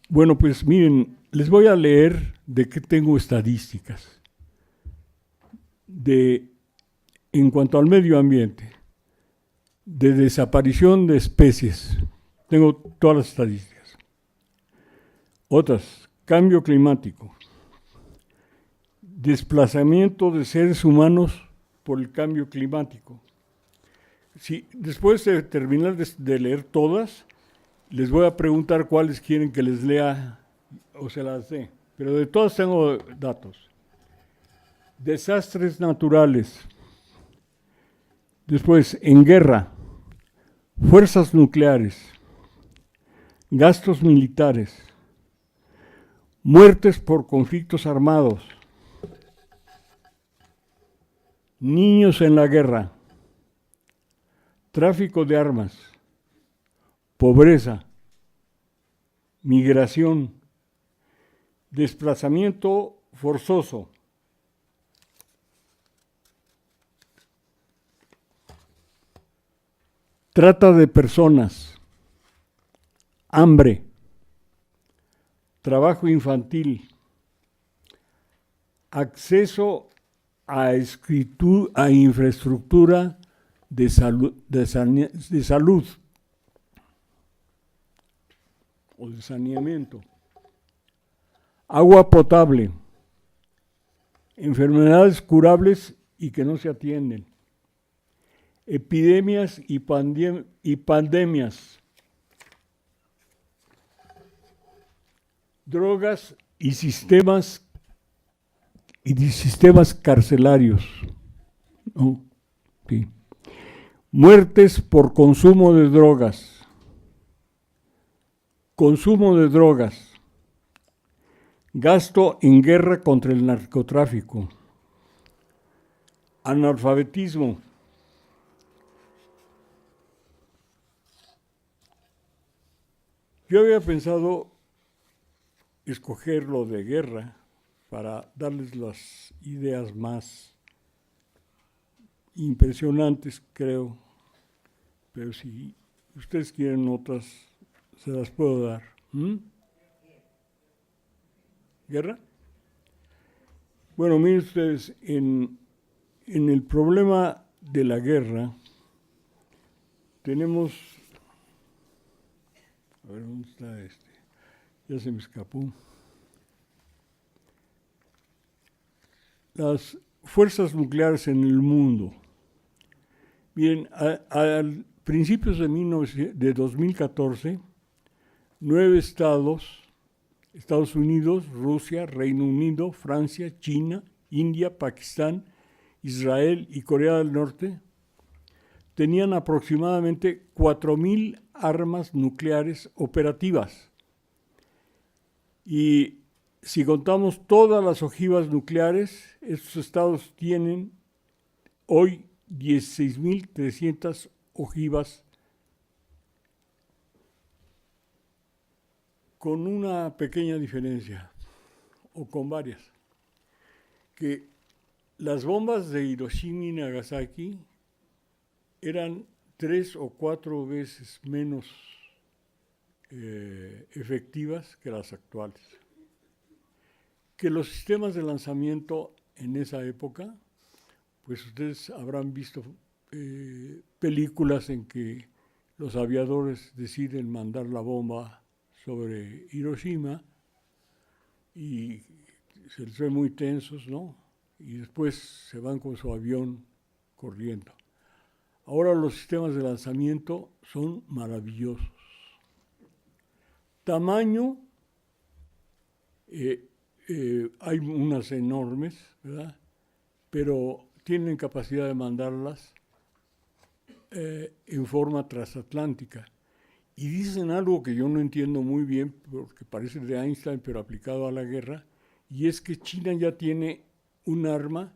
S2: Bueno, pues miren, les voy a leer de qué tengo estadísticas en cuanto al medio ambiente, de desaparición de especies. Tengo todas las estadísticas. Otras, cambio climático, desplazamiento de seres humanos por el cambio climático. Si después de terminar de leer todas, les voy a preguntar cuáles quieren que les lea o se las dé, pero de todas tengo datos. Desastres naturales. Después, en guerra, fuerzas nucleares, gastos militares, muertes por conflictos armados, niños en la guerra, tráfico de armas, pobreza, migración, desplazamiento forzoso, trata de personas, hambre, trabajo infantil, acceso a infraestructura de salud o de saneamiento, agua potable, enfermedades curables y que no se atienden, epidemias y pandemias, drogas y sistemas carcelarios, ¿no? Sí. Muertes por consumo de drogas, gasto en guerra contra el narcotráfico, analfabetismo, yo había pensado escoger lo de guerra para darles las ideas más impresionantes, creo, pero si ustedes quieren otras, se las puedo dar. ¿Guerra? Bueno, miren ustedes, en el problema de la guerra tenemos, a ver, ¿dónde está este? Ya se me escapó. Las fuerzas nucleares en el mundo. Bien, a principios de 2014, 9 estados Estados Unidos, Rusia, Reino Unido, Francia, China, India, Pakistán, Israel y Corea del Norte tenían aproximadamente 4,000 armas nucleares operativas. Y si contamos todas las ojivas nucleares, estos estados tienen hoy 16,300 ojivas, con una pequeña diferencia, o con varias, que las bombas de Hiroshima y Nagasaki eran 3 o 4 veces menos efectivas que las actuales. Que los sistemas de lanzamiento en esa época, pues ustedes habrán visto películas en que los aviadores deciden mandar la bomba sobre Hiroshima y se les ve muy tensos, ¿no? Y después se van con su avión corriendo. Ahora los sistemas de lanzamiento son maravillosos. Tamaño, hay unas enormes, ¿verdad? Pero tienen capacidad de mandarlas en forma transatlántica. Y dicen algo que yo no entiendo muy bien, porque parece de Einstein, pero aplicado a la guerra, y es que China ya tiene un arma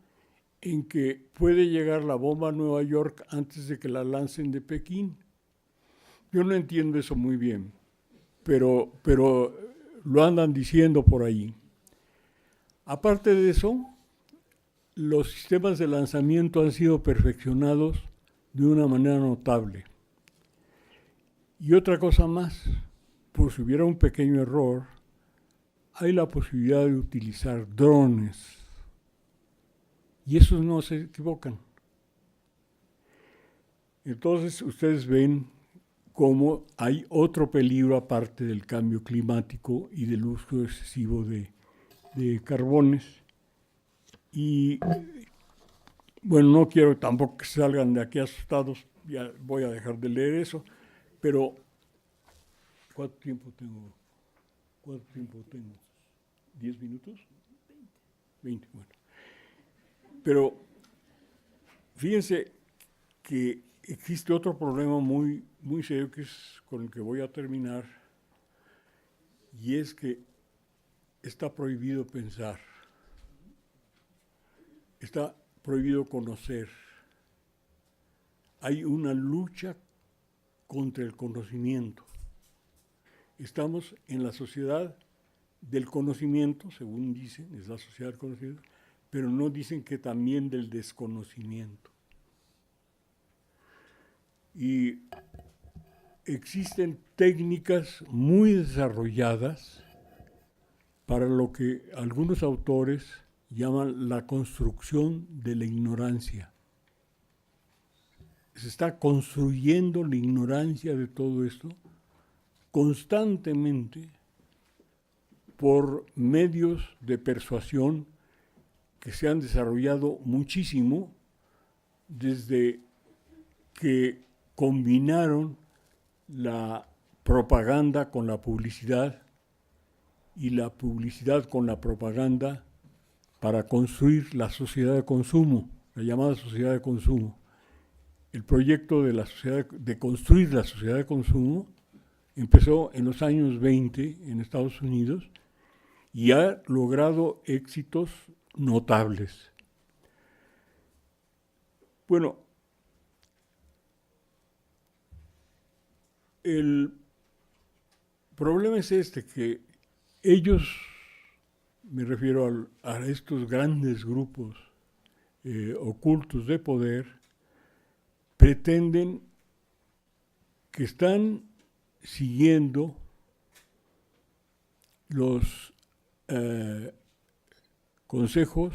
S2: en que puede llegar la bomba a Nueva York antes de que la lancen de Pekín. Yo no entiendo eso muy bien, pero lo andan diciendo por ahí. Aparte de eso, los sistemas de lanzamiento han sido perfeccionados de una manera notable. Y otra cosa más, por si hubiera un pequeño error, hay la posibilidad de utilizar drones. Y esos no se equivocan. Entonces, ustedes ven cómo hay otro peligro aparte del cambio climático y del uso excesivo de carbones. Y, bueno, no quiero tampoco que salgan de aquí asustados, ya voy a dejar de leer eso, pero ¿cuánto tiempo tengo? ¿10 minutos? 20, bueno. Pero fíjense que existe otro problema muy, muy serio que es con el que voy a terminar, y es que está prohibido pensar, está prohibido conocer. Hay una lucha contra el conocimiento. Estamos en la sociedad del conocimiento, según dicen, es la sociedad del conocimiento, pero no dicen que también del desconocimiento. Y existen técnicas muy desarrolladas para lo que algunos autores llaman la construcción de la ignorancia. Se está construyendo la ignorancia de todo esto constantemente por medios de persuasión que se han desarrollado muchísimo desde que combinaron la propaganda con la publicidad y la publicidad con la propaganda para construir la sociedad de consumo, la llamada sociedad de consumo. El proyecto de, de construir la sociedad de consumo empezó en los años 20 en Estados Unidos y ha logrado éxitos notables. Bueno, el problema es este, que ellos, me refiero a estos grandes grupos ocultos de poder, pretenden que están siguiendo los consejos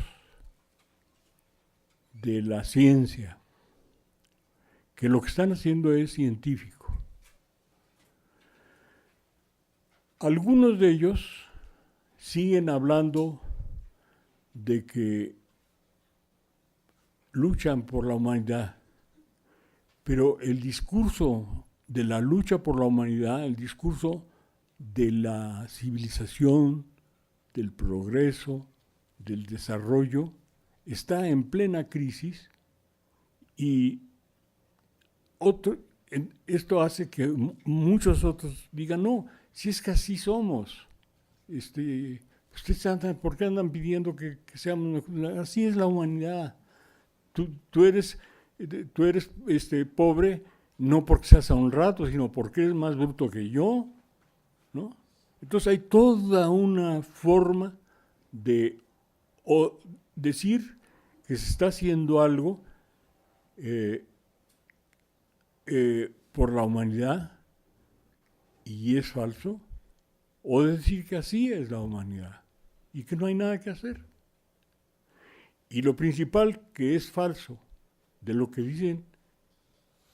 S2: de la ciencia, que lo que están haciendo es científico. Algunos de ellos siguen hablando de que luchan por la humanidad, pero el discurso de la lucha por la humanidad, el discurso de la civilización, del progreso, del desarrollo, está en plena crisis y esto hace que muchos otros digan, no, si es que así somos, ustedes ¿por qué andan pidiendo que seamos mejores? Así es la humanidad. Tú eres pobre no porque seas honrado, sino porque eres más bruto que yo, ¿no? Entonces hay toda una forma de decir que se está haciendo algo por la humanidad y es falso, o decir que así es la humanidad y que no hay nada que hacer. Y lo principal que es falso de lo que dicen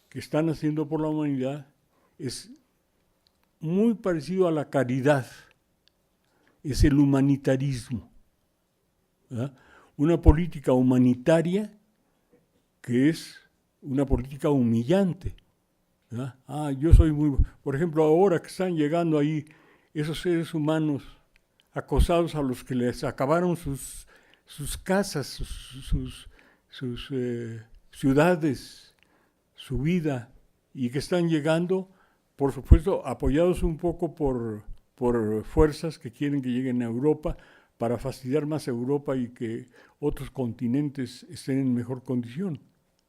S2: que están haciendo por la humanidad es muy parecido a la caridad, es el humanitarismo, ¿verdad? Una política humanitaria que es una política humillante, ¿verdad? Yo soy por ejemplo, ahora que están llegando ahí esos seres humanos acosados a los que les acabaron sus casas, sus ciudades, su vida, y que están llegando, por supuesto, apoyados un poco por fuerzas que quieren que lleguen a Europa para fastidiar más a Europa y que otros continentes estén en mejor condición.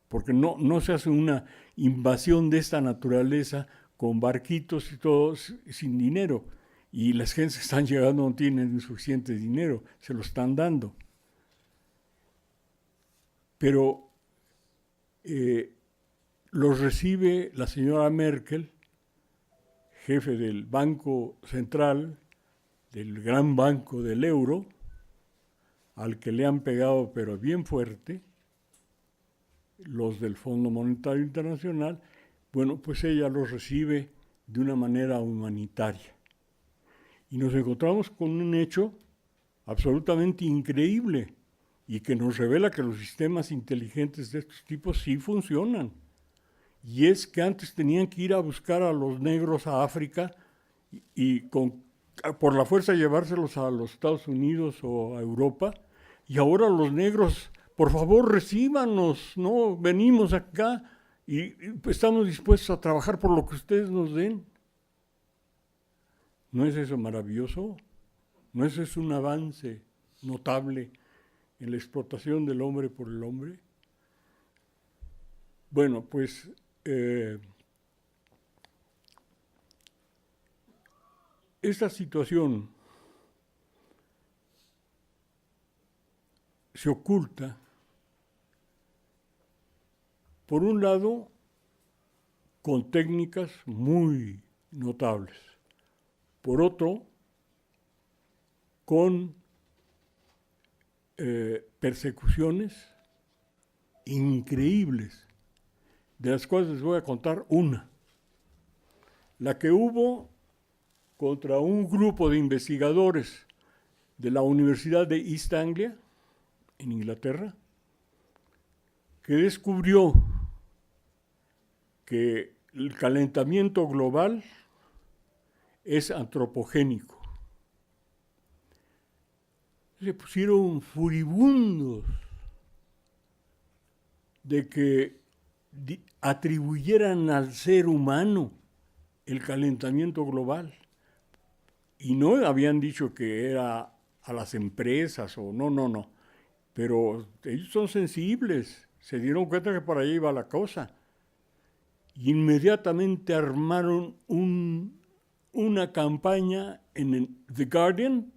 S2: Porque no se hace una invasión de esta naturaleza con barquitos y todo sin dinero. Y las gentes que están llegando no tienen suficiente dinero, se lo están dando. Pero los recibe la señora Merkel, jefe del Banco Central, del gran banco del euro, al que le han pegado pero bien fuerte, los del Fondo Monetario Internacional. Bueno, pues ella los recibe de una manera humanitaria. Y nos encontramos con un hecho absolutamente increíble y que nos revela que los sistemas inteligentes de estos tipos sí funcionan. Y es que antes tenían que ir a buscar a los negros a África y por la fuerza llevárselos a los Estados Unidos o a Europa, y ahora los negros, por favor, recíbanos, ¿no? Venimos acá y estamos dispuestos a trabajar por lo que ustedes nos den. ¿No es eso maravilloso? ¿No es eso un avance notable en la explotación del hombre por el hombre? Bueno, pues esta situación se oculta, por un lado, con técnicas muy notables, por otro, con persecuciones increíbles, de las cuales les voy a contar una. La que hubo contra un grupo de investigadores de la Universidad de East Anglia, en Inglaterra, que descubrió que el calentamiento global es antropogénico. Se pusieron furibundos de que atribuyeran al ser humano el calentamiento global. Y no habían dicho que era a las empresas o no. Pero ellos son sensibles, se dieron cuenta que por ahí iba la cosa. Y inmediatamente armaron una campaña en The Guardian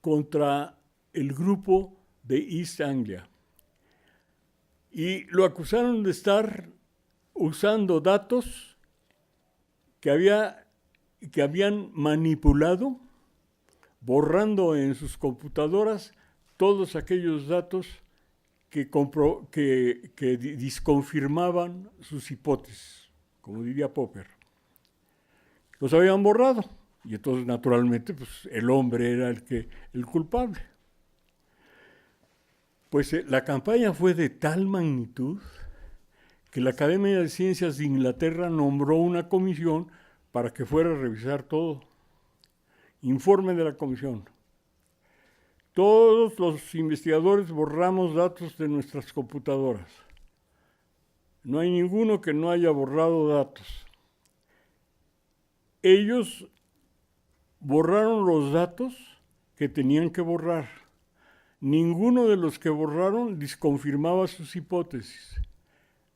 S2: contra el grupo de East Anglia. Y lo acusaron de estar usando datos que habían manipulado, borrando en sus computadoras todos aquellos datos que disconfirmaban sus hipótesis, como diría Popper. Los habían borrado y entonces naturalmente pues, el hombre era el culpable. Pues la campaña fue de tal magnitud que la Academia de Ciencias de Inglaterra nombró una comisión para que fuera a revisar todo. Informe de la comisión. Todos los investigadores borramos datos de nuestras computadoras. No hay ninguno que no haya borrado datos. Ellos borraron los datos que tenían que borrar. Ninguno de los que borraron desconfirmaba sus hipótesis.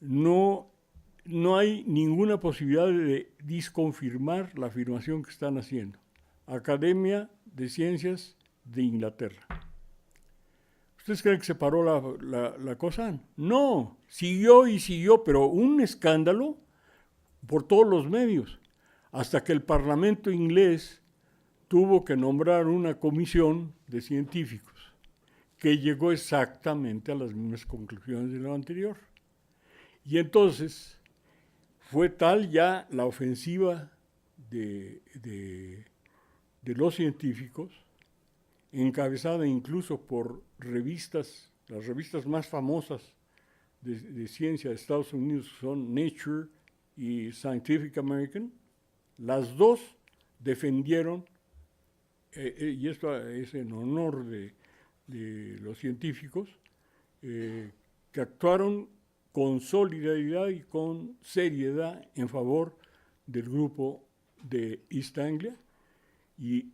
S2: No hay ninguna posibilidad de desconfirmar la afirmación que están haciendo. Academia de Ciencias de Inglaterra. ¿Ustedes creen que se paró la cosa? No, siguió y siguió, pero un escándalo por todos los medios, hasta que el Parlamento inglés tuvo que nombrar una comisión de científicos que llegó exactamente a las mismas conclusiones de lo anterior. Y entonces fue tal ya la ofensiva de los científicos, encabezada incluso por revistas, las revistas más famosas de ciencia de Estados Unidos son Nature y Scientific American. Las dos defendieron, y esto es en honor de los científicos, que actuaron con solidaridad y con seriedad en favor del grupo de East Anglia, y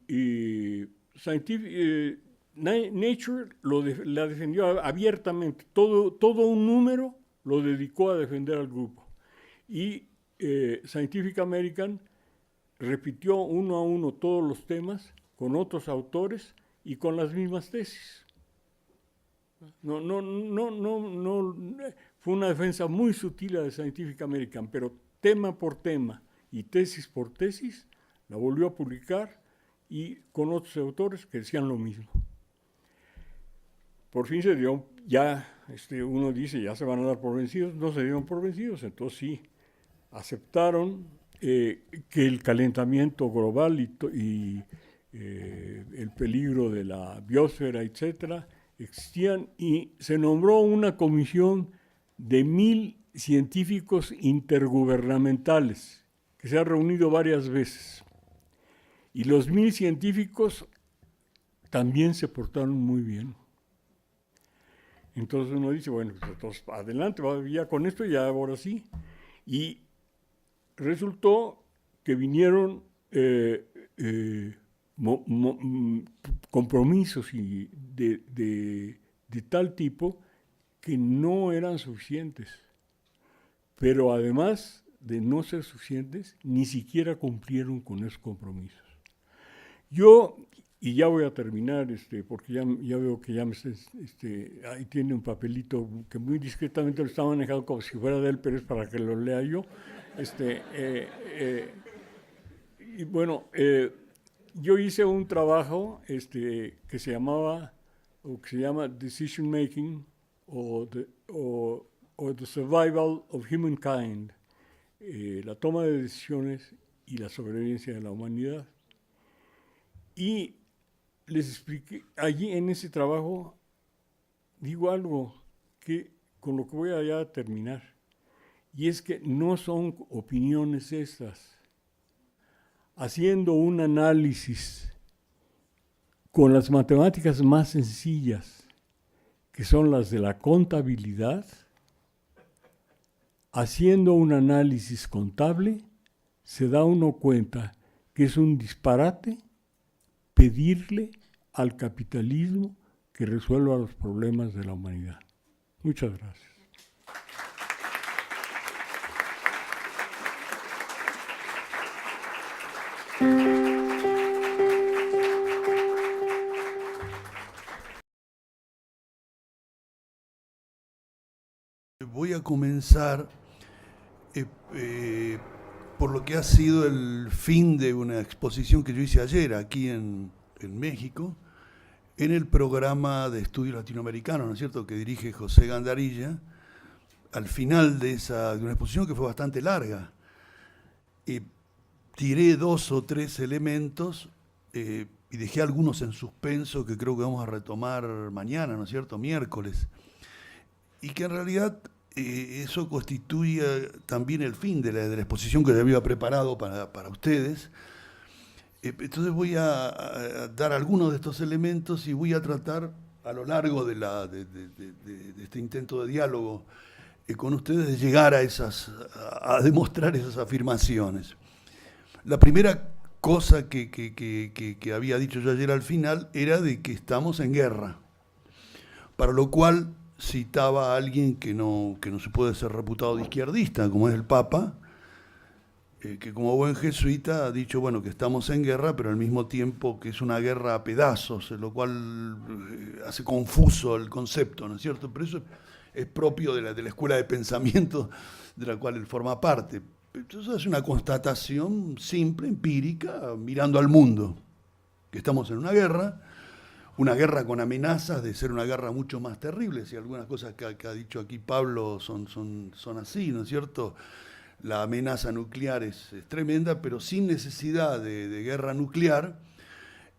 S2: Nature la defendió abiertamente, todo un número lo dedicó a defender al grupo, y Scientific American repitió uno a uno todos los temas con otros autores y con las mismas tesis. No, fue una defensa muy sutil de Scientific American, pero tema por tema y tesis por tesis la volvió a publicar y con otros autores que decían lo mismo. Por fin se dio, ya uno dice, ya se van a dar por vencidos, no se dieron por vencidos, entonces sí, aceptaron que el calentamiento global y el peligro de la biosfera, etcétera, existían, y se nombró una comisión de 1,000 científicos intergubernamentales que se ha reunido varias veces. Y los 1,000 científicos también se portaron muy bien. Entonces uno dice, bueno, pues entonces adelante, ya con esto, ya ahora sí. Y resultó que vinieron compromisos de tal tipo que no eran suficientes. Pero además de no ser suficientes, ni siquiera cumplieron con esos compromisos. Yo, y ya voy a terminar, porque ya veo que ya ahí tiene un papelito que muy discretamente lo está manejando como si fuera de él, pero es para que lo lea yo. Y bueno, yo hice un trabajo que se llama Decision Making o The Survival of Humankind, la toma de decisiones y la sobrevivencia de la humanidad. Y les expliqué, allí en ese trabajo, digo algo que con lo que voy a ya terminar, y es que no son opiniones estas. Haciendo un análisis con las matemáticas más sencillas, que son las de la contabilidad, haciendo un análisis contable, se da uno cuenta que es un disparate pedirle al capitalismo que resuelva los problemas de la humanidad. Muchas gracias.
S3: Voy a comenzar por lo que ha sido el fin de una exposición que yo hice ayer aquí en México, en el programa de estudios latinoamericanos, ¿no es cierto?, que dirige José Gandarilla, al final de una exposición que fue bastante larga. Tiré 2 o 3 elementos y dejé algunos en suspenso que creo que vamos a retomar mañana, ¿no es cierto?, miércoles. Y que en realidad eso constituye también el fin de la exposición que yo había preparado para ustedes. Entonces voy a dar algunos de estos elementos y voy a tratar a lo largo de este intento de diálogo con ustedes de llegar a demostrar esas afirmaciones. La primera cosa que había dicho yo ayer al final era de que estamos en guerra, para lo cual citaba a alguien que no se puede ser reputado de izquierdista, como es el Papa, que como buen jesuita ha dicho, bueno, que estamos en guerra, pero al mismo tiempo que es una guerra a pedazos, lo cual hace confuso el concepto, ¿no es cierto? Pero eso es propio de la escuela de pensamiento de la cual él forma parte. Entonces es una constatación simple, empírica, mirando al mundo, que estamos en una guerra con amenazas de ser una guerra mucho más terrible, y algunas cosas que ha dicho aquí Pablo son así, ¿no es cierto? La amenaza nuclear es tremenda, pero sin necesidad de guerra nuclear,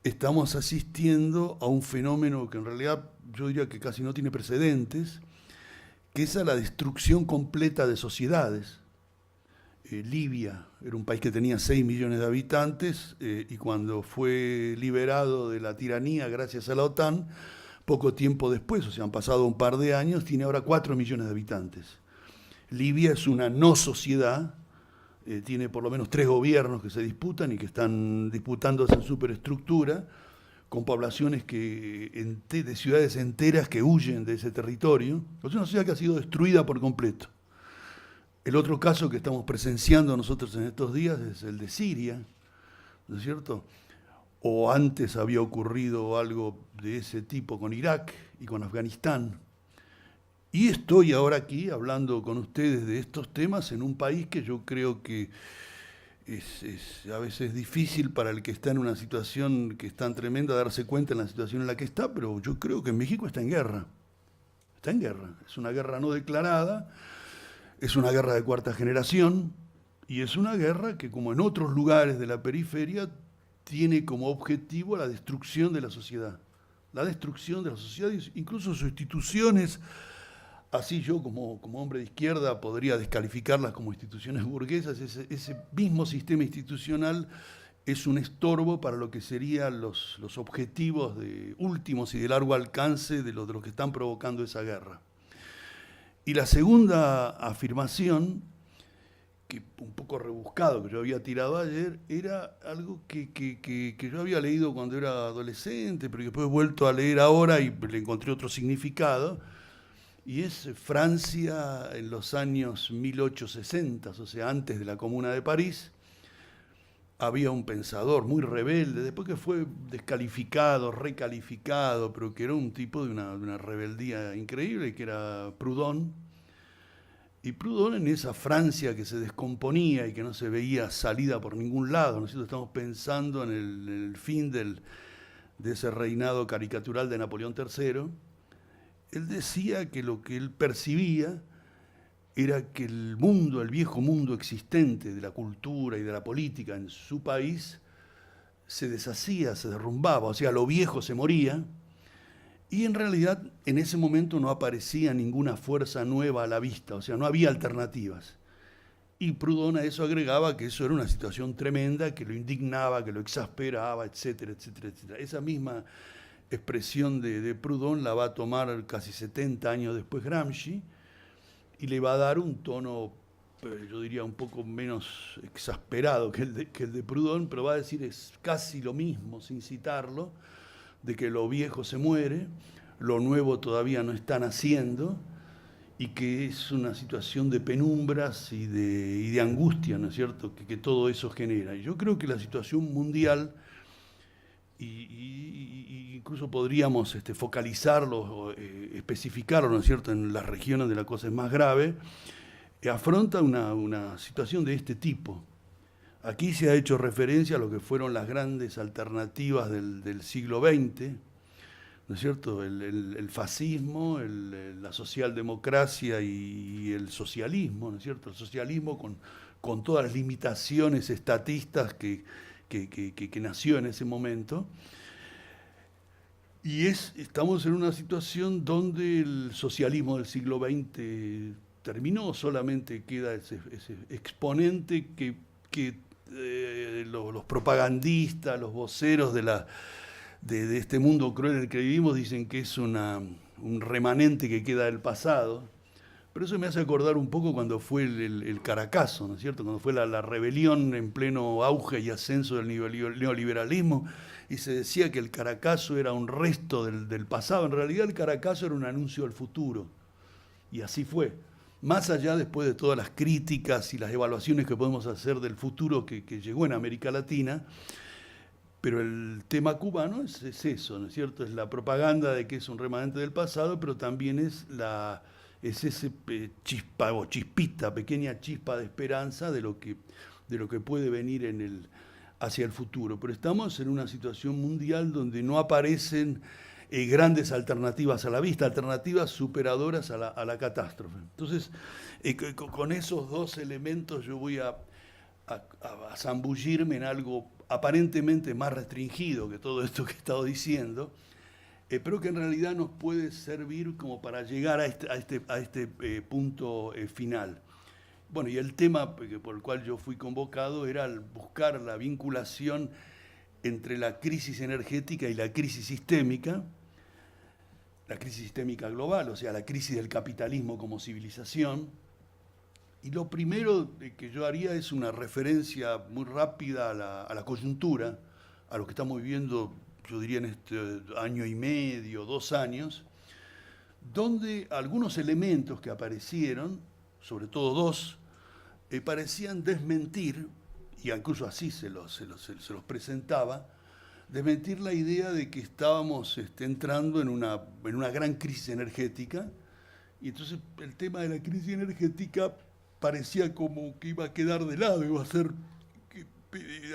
S3: estamos asistiendo a un fenómeno que en realidad yo diría que casi no tiene precedentes, que es a la destrucción completa de sociedades. Libia era un país que tenía 6 millones de habitantes y cuando fue liberado de la tiranía gracias a la OTAN, poco tiempo después, o sea, han pasado un par de años, tiene ahora 4 millones de habitantes. Libia es una no sociedad, tiene por lo menos 3 gobiernos que se disputan y que están disputándose en superestructura, con poblaciones de ciudades enteras que huyen de ese territorio. Es una sociedad que ha sido destruida por completo. El otro caso que estamos presenciando nosotros en estos días es el de Siria, ¿no es cierto? O antes había ocurrido algo de ese tipo con Irak y con Afganistán. Y estoy ahora aquí hablando con ustedes de estos temas en un país que yo creo que es a veces difícil para el que está en una situación que es tan tremenda darse cuenta en la situación en la que está, pero yo creo que México está en guerra. Está en guerra. Es una guerra no declarada, es una guerra de cuarta generación y es una guerra que, como en otros lugares de la periferia, tiene como objetivo la destrucción de la sociedad. La destrucción de la sociedad, incluso sus instituciones. Así yo, como hombre de izquierda, podría descalificarlas como instituciones burguesas. Ese mismo sistema institucional es un estorbo para lo que serían los objetivos últimos y de largo alcance de los que están provocando esa guerra. Y la segunda afirmación, que un poco rebuscado, que yo había tirado ayer, era algo que yo había leído cuando era adolescente, pero que después he vuelto a leer ahora y le encontré otro significado. Y es Francia en los años 1860, o sea, antes de la Comuna de París, había un pensador muy rebelde, después que fue descalificado, recalificado, pero que era un tipo de una rebeldía increíble, que era Proudhon. Y Proudhon, en esa Francia que se descomponía y que no se veía salida por ningún lado, ¿no es cierto? Estamos pensando en el fin de ese reinado caricatural de Napoleón III. Él decía que lo que él percibía era que el viejo mundo existente de la cultura y de la política en su país se deshacía, se derrumbaba, o sea, lo viejo se moría, y en realidad en ese momento no aparecía ninguna fuerza nueva a la vista, o sea, no había alternativas. Y Proudhon a eso agregaba que eso era una situación tremenda, que lo indignaba, que lo exasperaba, etcétera, etcétera, etcétera. Esa misma expresión de Proudhon la va a tomar casi 70 años después Gramsci y le va a dar un tono, yo diría, un poco menos exasperado que el de Proudhon, pero va a decir es casi lo mismo, sin citarlo, de que lo viejo se muere, lo nuevo todavía no está naciendo y que es una situación de penumbras y de angustia, ¿no es cierto?, que todo eso genera. Y yo creo que la situación mundial, y incluso podríamos focalizarlo, especificarlo, ¿no es cierto?, en las regiones de la cosa es más grave, afronta una situación de este tipo. Aquí se ha hecho referencia a lo que fueron las grandes alternativas del siglo XX, ¿no es cierto?, el fascismo, la socialdemocracia y el socialismo, ¿no es cierto?, el socialismo con todas las limitaciones estatistas que nació en ese momento. Y estamos en una situación donde el socialismo del siglo XX terminó, solamente queda ese exponente que los propagandistas, los voceros de este mundo cruel en el que vivimos dicen que es un remanente que queda del pasado. Pero eso me hace acordar un poco cuando fue el Caracazo, ¿no es cierto? Cuando fue la rebelión en pleno auge y ascenso del neoliberalismo, y se decía que el Caracazo era un resto del pasado. En realidad el Caracazo era un anuncio del futuro, y así fue. Más allá, después de todas las críticas y las evaluaciones que podemos hacer del futuro que llegó en América Latina, pero el tema cubano es eso, ¿no es cierto? Es la propaganda de que es un remanente del pasado, pero también es ese chispa o chispita, pequeña chispa de esperanza de lo que puede venir hacia el futuro. Pero estamos en una situación mundial donde no aparecen grandes alternativas a la vista, alternativas superadoras a la catástrofe. Entonces, con esos dos elementos yo voy a zambullirme en algo aparentemente más restringido que todo esto que he estado diciendo, pero que en realidad nos puede servir como para llegar a este punto final. Bueno, y el tema por el cual yo fui convocado era buscar la vinculación entre la crisis energética y la crisis sistémica global, o sea, la crisis del capitalismo como civilización. Y lo primero que yo haría es una referencia muy rápida a la coyuntura, a lo que estamos viviendo, yo diría en este año y medio, 2 años, donde algunos elementos que aparecieron, sobre todo 2, parecían desmentir, y incluso así se los presentaba, desmentir la idea de que estábamos entrando en una gran crisis energética, y entonces el tema de la crisis energética parecía como que iba a quedar de lado, iba a ser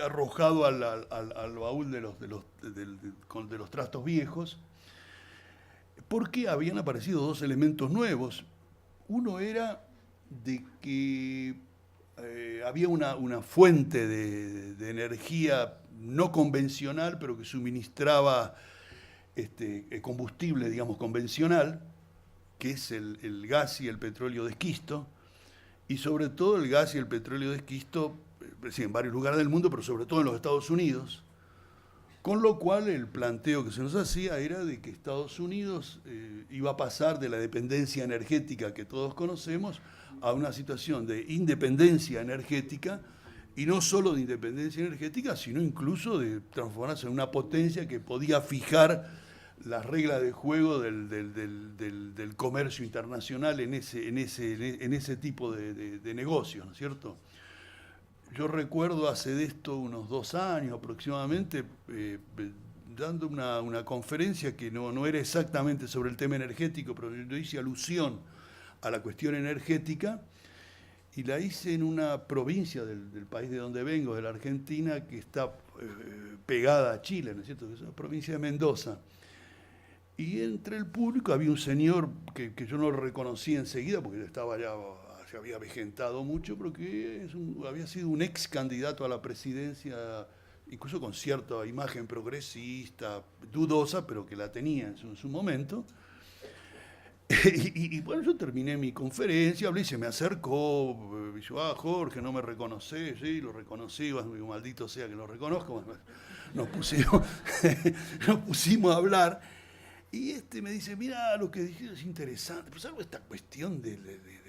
S3: arrojado al baúl de los trastos viejos, porque habían aparecido 2 elementos nuevos. Uno era de que había una fuente de energía no convencional, pero que suministraba combustible, digamos, convencional, que es el gas y el petróleo de esquisto, y sobre todo el gas y el petróleo de esquisto, sí, en varios lugares del mundo, pero sobre todo en los Estados Unidos, con lo cual el planteo que se nos hacía era de que Estados Unidos iba a pasar de la dependencia energética que todos conocemos a una situación de independencia energética, y no solo de independencia energética, sino incluso de transformarse en una potencia que podía fijar las reglas de juego del comercio internacional en ese tipo de negocios, ¿no es cierto? Yo recuerdo hace de esto unos 2 años aproximadamente, dando una conferencia que no era exactamente sobre el tema energético, pero yo hice alusión a la cuestión energética, y la hice en una provincia del país de donde vengo, de la Argentina, que está pegada a Chile, ¿no es cierto? Que es la provincia de Mendoza. Y entre el público había un señor que yo no lo reconocí enseguida, porque estaba ya se había avejentado mucho, pero que había sido un ex candidato a la presidencia, incluso con cierta imagen progresista, dudosa, pero que la tenía en su momento. Y bueno, yo terminé mi conferencia, hablé y se me acercó, y yo, Jorge, no me reconocí, sí, lo reconocí, digo, maldito sea que lo reconozco. Nos pusimos a hablar, y me dice, mira, lo que dijiste es interesante, pues algo esta cuestión de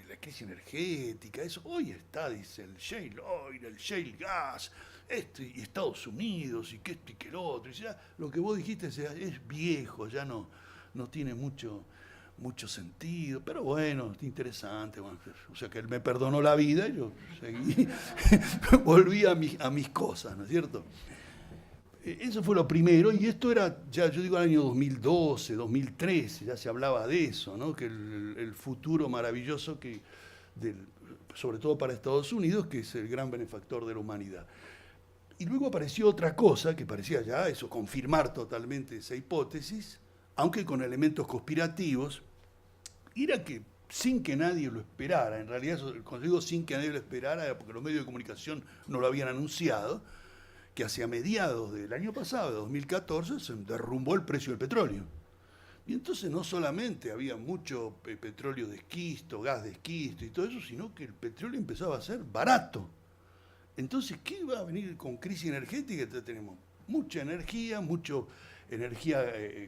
S3: la crisis energética, eso hoy está, dice, el shale oil, el shale gas, y Estados Unidos, y que esto y que lo otro, y ya, lo que vos dijiste es viejo, ya no tiene mucho sentido, pero bueno, es interesante. Bueno, o sea que él me perdonó la vida y yo seguí, volví a mis cosas, ¿no es cierto? Eso fue lo primero, y esto era, ya yo digo, el año 2012, 2013, ya se hablaba de eso, ¿no? Que el futuro maravilloso, sobre todo para Estados Unidos, que es el gran benefactor de la humanidad. Y luego apareció otra cosa que parecía ya eso, confirmar totalmente esa hipótesis, aunque con elementos conspirativos, era que sin que nadie lo esperara, en realidad cuando digo sin que nadie lo esperara era porque los medios de comunicación no lo habían anunciado, que hacia mediados del año pasado, de 2014, se derrumbó el precio del petróleo. Y entonces no solamente había mucho petróleo de esquisto, gas de esquisto y todo eso, sino que el petróleo empezaba a ser barato. Entonces, ¿qué va a venir con crisis energética? Entonces, tenemos mucha energía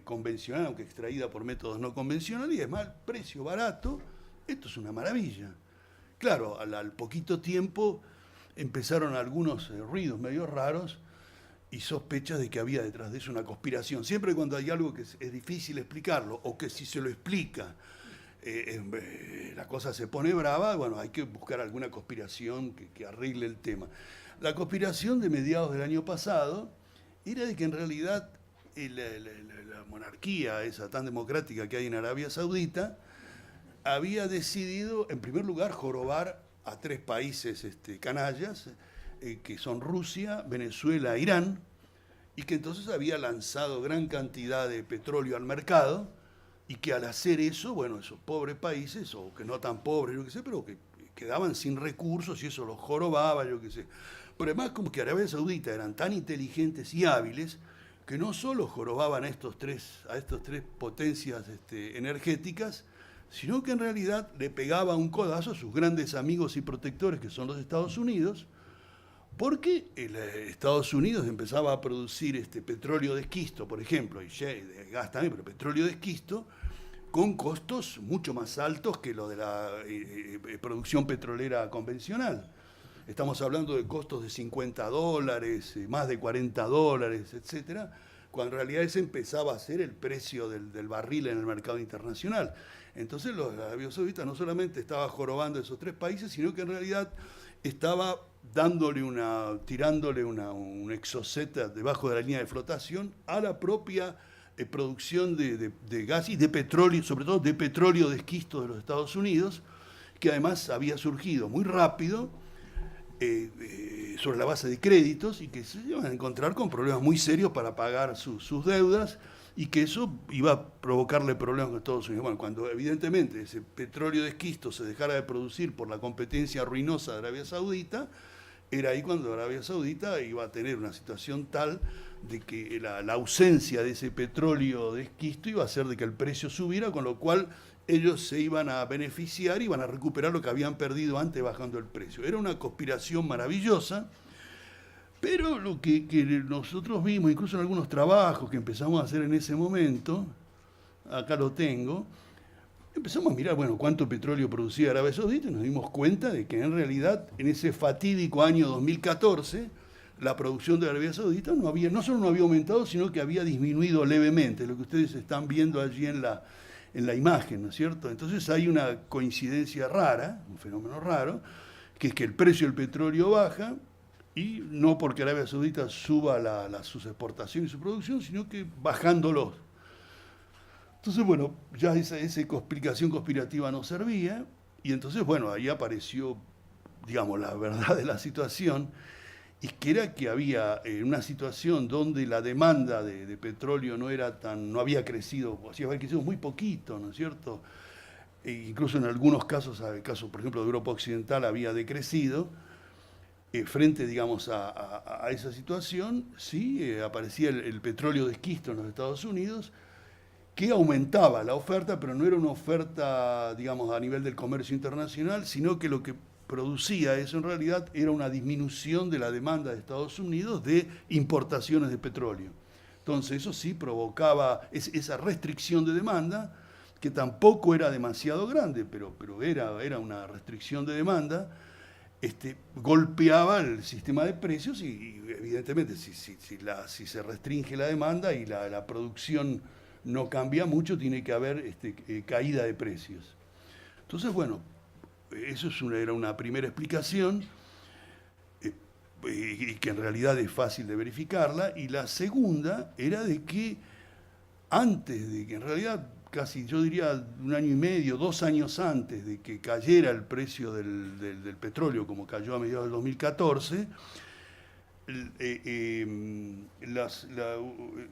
S3: convencional, aunque extraída por métodos no convencionales, y además precio barato. Esto es una maravilla. Claro, al poquito tiempo empezaron algunos ruidos medio raros y sospechas de que había detrás de eso una conspiración. Siempre cuando hay algo que es difícil explicarlo, o que si se lo explica la cosa se pone brava, bueno, hay que buscar alguna conspiración que arregle el tema. La conspiración de mediados del año pasado era de que en realidad la monarquía esa tan democrática que hay en Arabia Saudita había decidido, en primer lugar, jorobar a 3 países canallas, que son Rusia, Venezuela e Irán, y que entonces había lanzado gran cantidad de petróleo al mercado, y que al hacer eso, bueno, esos pobres países, o que no tan pobres, yo qué sé, pero que quedaban sin recursos y eso los jorobaba, yo qué sé. Pero además como que Arabia Saudita eran tan inteligentes y hábiles que no solo jorobaban a estos tres potencias energéticas, sino que en realidad le pegaba un codazo a sus grandes amigos y protectores, que son los Estados Unidos, porque Estados Unidos empezaba a producir petróleo de esquisto, por ejemplo, y gas también, pero petróleo de esquisto, con costos mucho más altos que lo de la producción petrolera convencional. Estamos hablando de costos de $50, más de $40, etcétera, cuando en realidad ese empezaba a ser el precio del barril en el mercado internacional. Entonces la Arabia Saudita no solamente estaba jorobando a esos 3 países, sino que en realidad estaba tirándole un exoceta debajo de la línea de flotación a la propia producción de gas y de petróleo, sobre todo de petróleo de esquisto de los Estados Unidos, que además había surgido muy rápido sobre la base de créditos y que se iban a encontrar con problemas muy serios para pagar sus deudas, y que eso iba a provocarle problemas a Estados Unidos. Bueno, cuando evidentemente ese petróleo de esquisto se dejara de producir por la competencia ruinosa de Arabia Saudita, era ahí cuando Arabia Saudita iba a tener una situación tal de que la ausencia de ese petróleo de esquisto iba a hacer de que el precio subiera, con lo cual ellos se iban a beneficiar y iban a recuperar lo que habían perdido antes bajando el precio. Era una conspiración maravillosa, pero lo que nosotros vimos, incluso en algunos trabajos que empezamos a hacer en ese momento, acá lo tengo, empezamos a mirar, bueno, cuánto petróleo producía Arabia Saudita y nos dimos cuenta de que en realidad en ese fatídico año 2014 la producción de Arabia Saudita no solo no había aumentado, sino que había disminuido levemente, lo que ustedes están viendo allí en la imagen, ¿no es cierto? Entonces hay una coincidencia rara, un fenómeno raro, que es que el precio del petróleo baja, y no porque Arabia Saudita suba sus exportaciones y su producción, sino que bajándolos. Entonces, bueno, ya esa explicación conspirativa no servía, y entonces, bueno, ahí apareció, digamos, la verdad de la situación, y que era que había una situación donde la demanda de petróleo no había crecido, o sea, había crecido muy poquito, ¿no es cierto? Incluso en algunos casos, el caso, por ejemplo, de Europa Occidental, había decrecido. Frente, digamos, a esa situación, sí, aparecía el petróleo de esquisto en los Estados Unidos, que aumentaba la oferta, pero no era una oferta, digamos, a nivel del comercio internacional, sino que lo que producía eso en realidad era una disminución de la demanda de Estados Unidos de importaciones de petróleo. Entonces eso sí provocaba esa restricción de demanda, que tampoco era demasiado grande, pero era una restricción de demanda. Golpeaba el sistema de precios y evidentemente si se restringe la demanda y la producción no cambia mucho, tiene que haber caída de precios. Entonces, bueno, eso era una primera explicación y que en realidad es fácil de verificarla. Y la segunda era de que antes de que en realidad casi yo diría 1 año y medio, 2 años antes de que cayera el precio del petróleo, como cayó a mediados del 2014,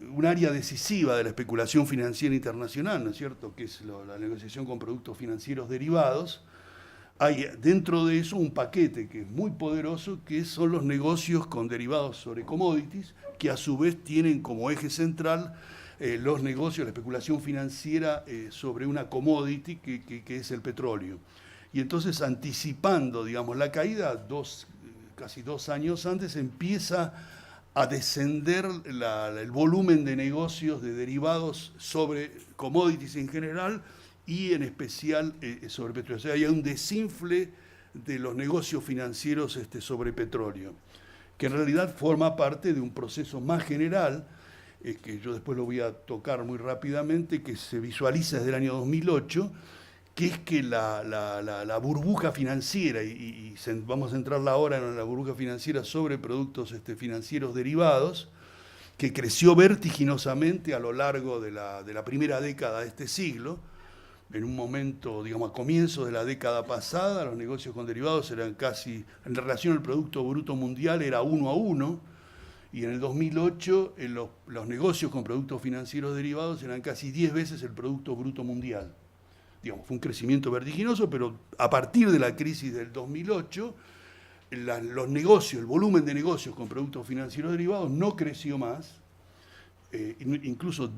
S3: un área decisiva de la especulación financiera internacional, ¿no es cierto?, que es la negociación con productos financieros derivados, hay dentro de eso un paquete que es muy poderoso, que son los negocios con derivados sobre commodities, que a su vez tienen como eje central los negocios, la especulación financiera sobre una commodity que es el petróleo. Y entonces, anticipando, digamos, la caída, 2 casi 2 años antes, empieza a descender el volumen de negocios de derivados sobre commodities en general y en especial sobre petróleo. O sea, hay un desinfle de los negocios financieros sobre petróleo, que en realidad forma parte de un proceso más general, que yo después lo voy a tocar muy rápidamente, que se visualiza desde el año 2008, que es que la burbuja financiera, vamos a entrar ahora en la burbuja financiera sobre productos financieros derivados, que creció vertiginosamente a lo largo de la primera década de este siglo. En un momento, digamos, a comienzos de la década pasada, los negocios con derivados eran casi, en relación al Producto Bruto Mundial, era 1 a 1, y en el 2008 los negocios con productos financieros derivados eran casi 10 veces el Producto Bruto Mundial. Digamos, fue un crecimiento vertiginoso, pero a partir de la crisis del 2008, los negocios, el volumen de negocios con productos financieros derivados no creció más, incluso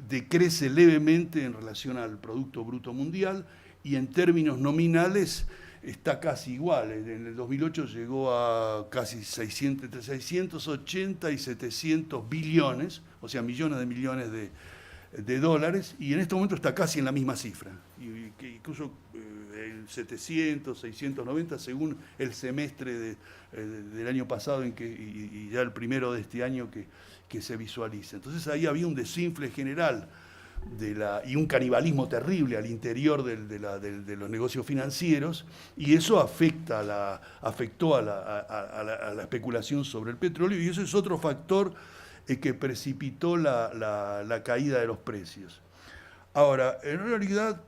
S3: decrece levemente en relación al Producto Bruto Mundial, y en términos nominales está casi igual. En el 2008 llegó a casi entre 680 y 700 billones, o sea, millones de dólares, y en este momento está casi en la misma cifra, y que incluso en 700, 690 según el semestre del año pasado y ya el primero de este año que se visualiza. Entonces ahí había un desinfle general y un canibalismo terrible al interior de los negocios financieros, y eso afectó a la especulación sobre el petróleo, y eso es otro factor que precipitó la caída de los precios. Ahora, en realidad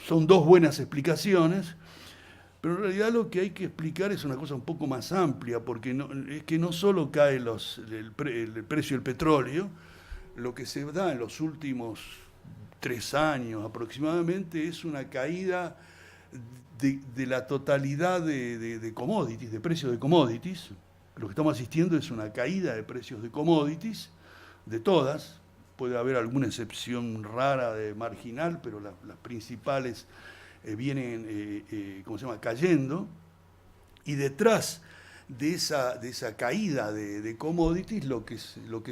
S3: son dos buenas explicaciones, pero en realidad lo que hay que explicar es una cosa un poco más amplia, porque es que no solo cae el precio del petróleo. Lo que se da en los últimos 3 años aproximadamente es una caída de la totalidad de commodities, de precios de commodities. Lo que estamos asistiendo es una caída de precios de commodities, de todas. Puede haber alguna excepción rara marginal, pero las principales vienen cayendo. Y detrás de esa caída de commodities lo que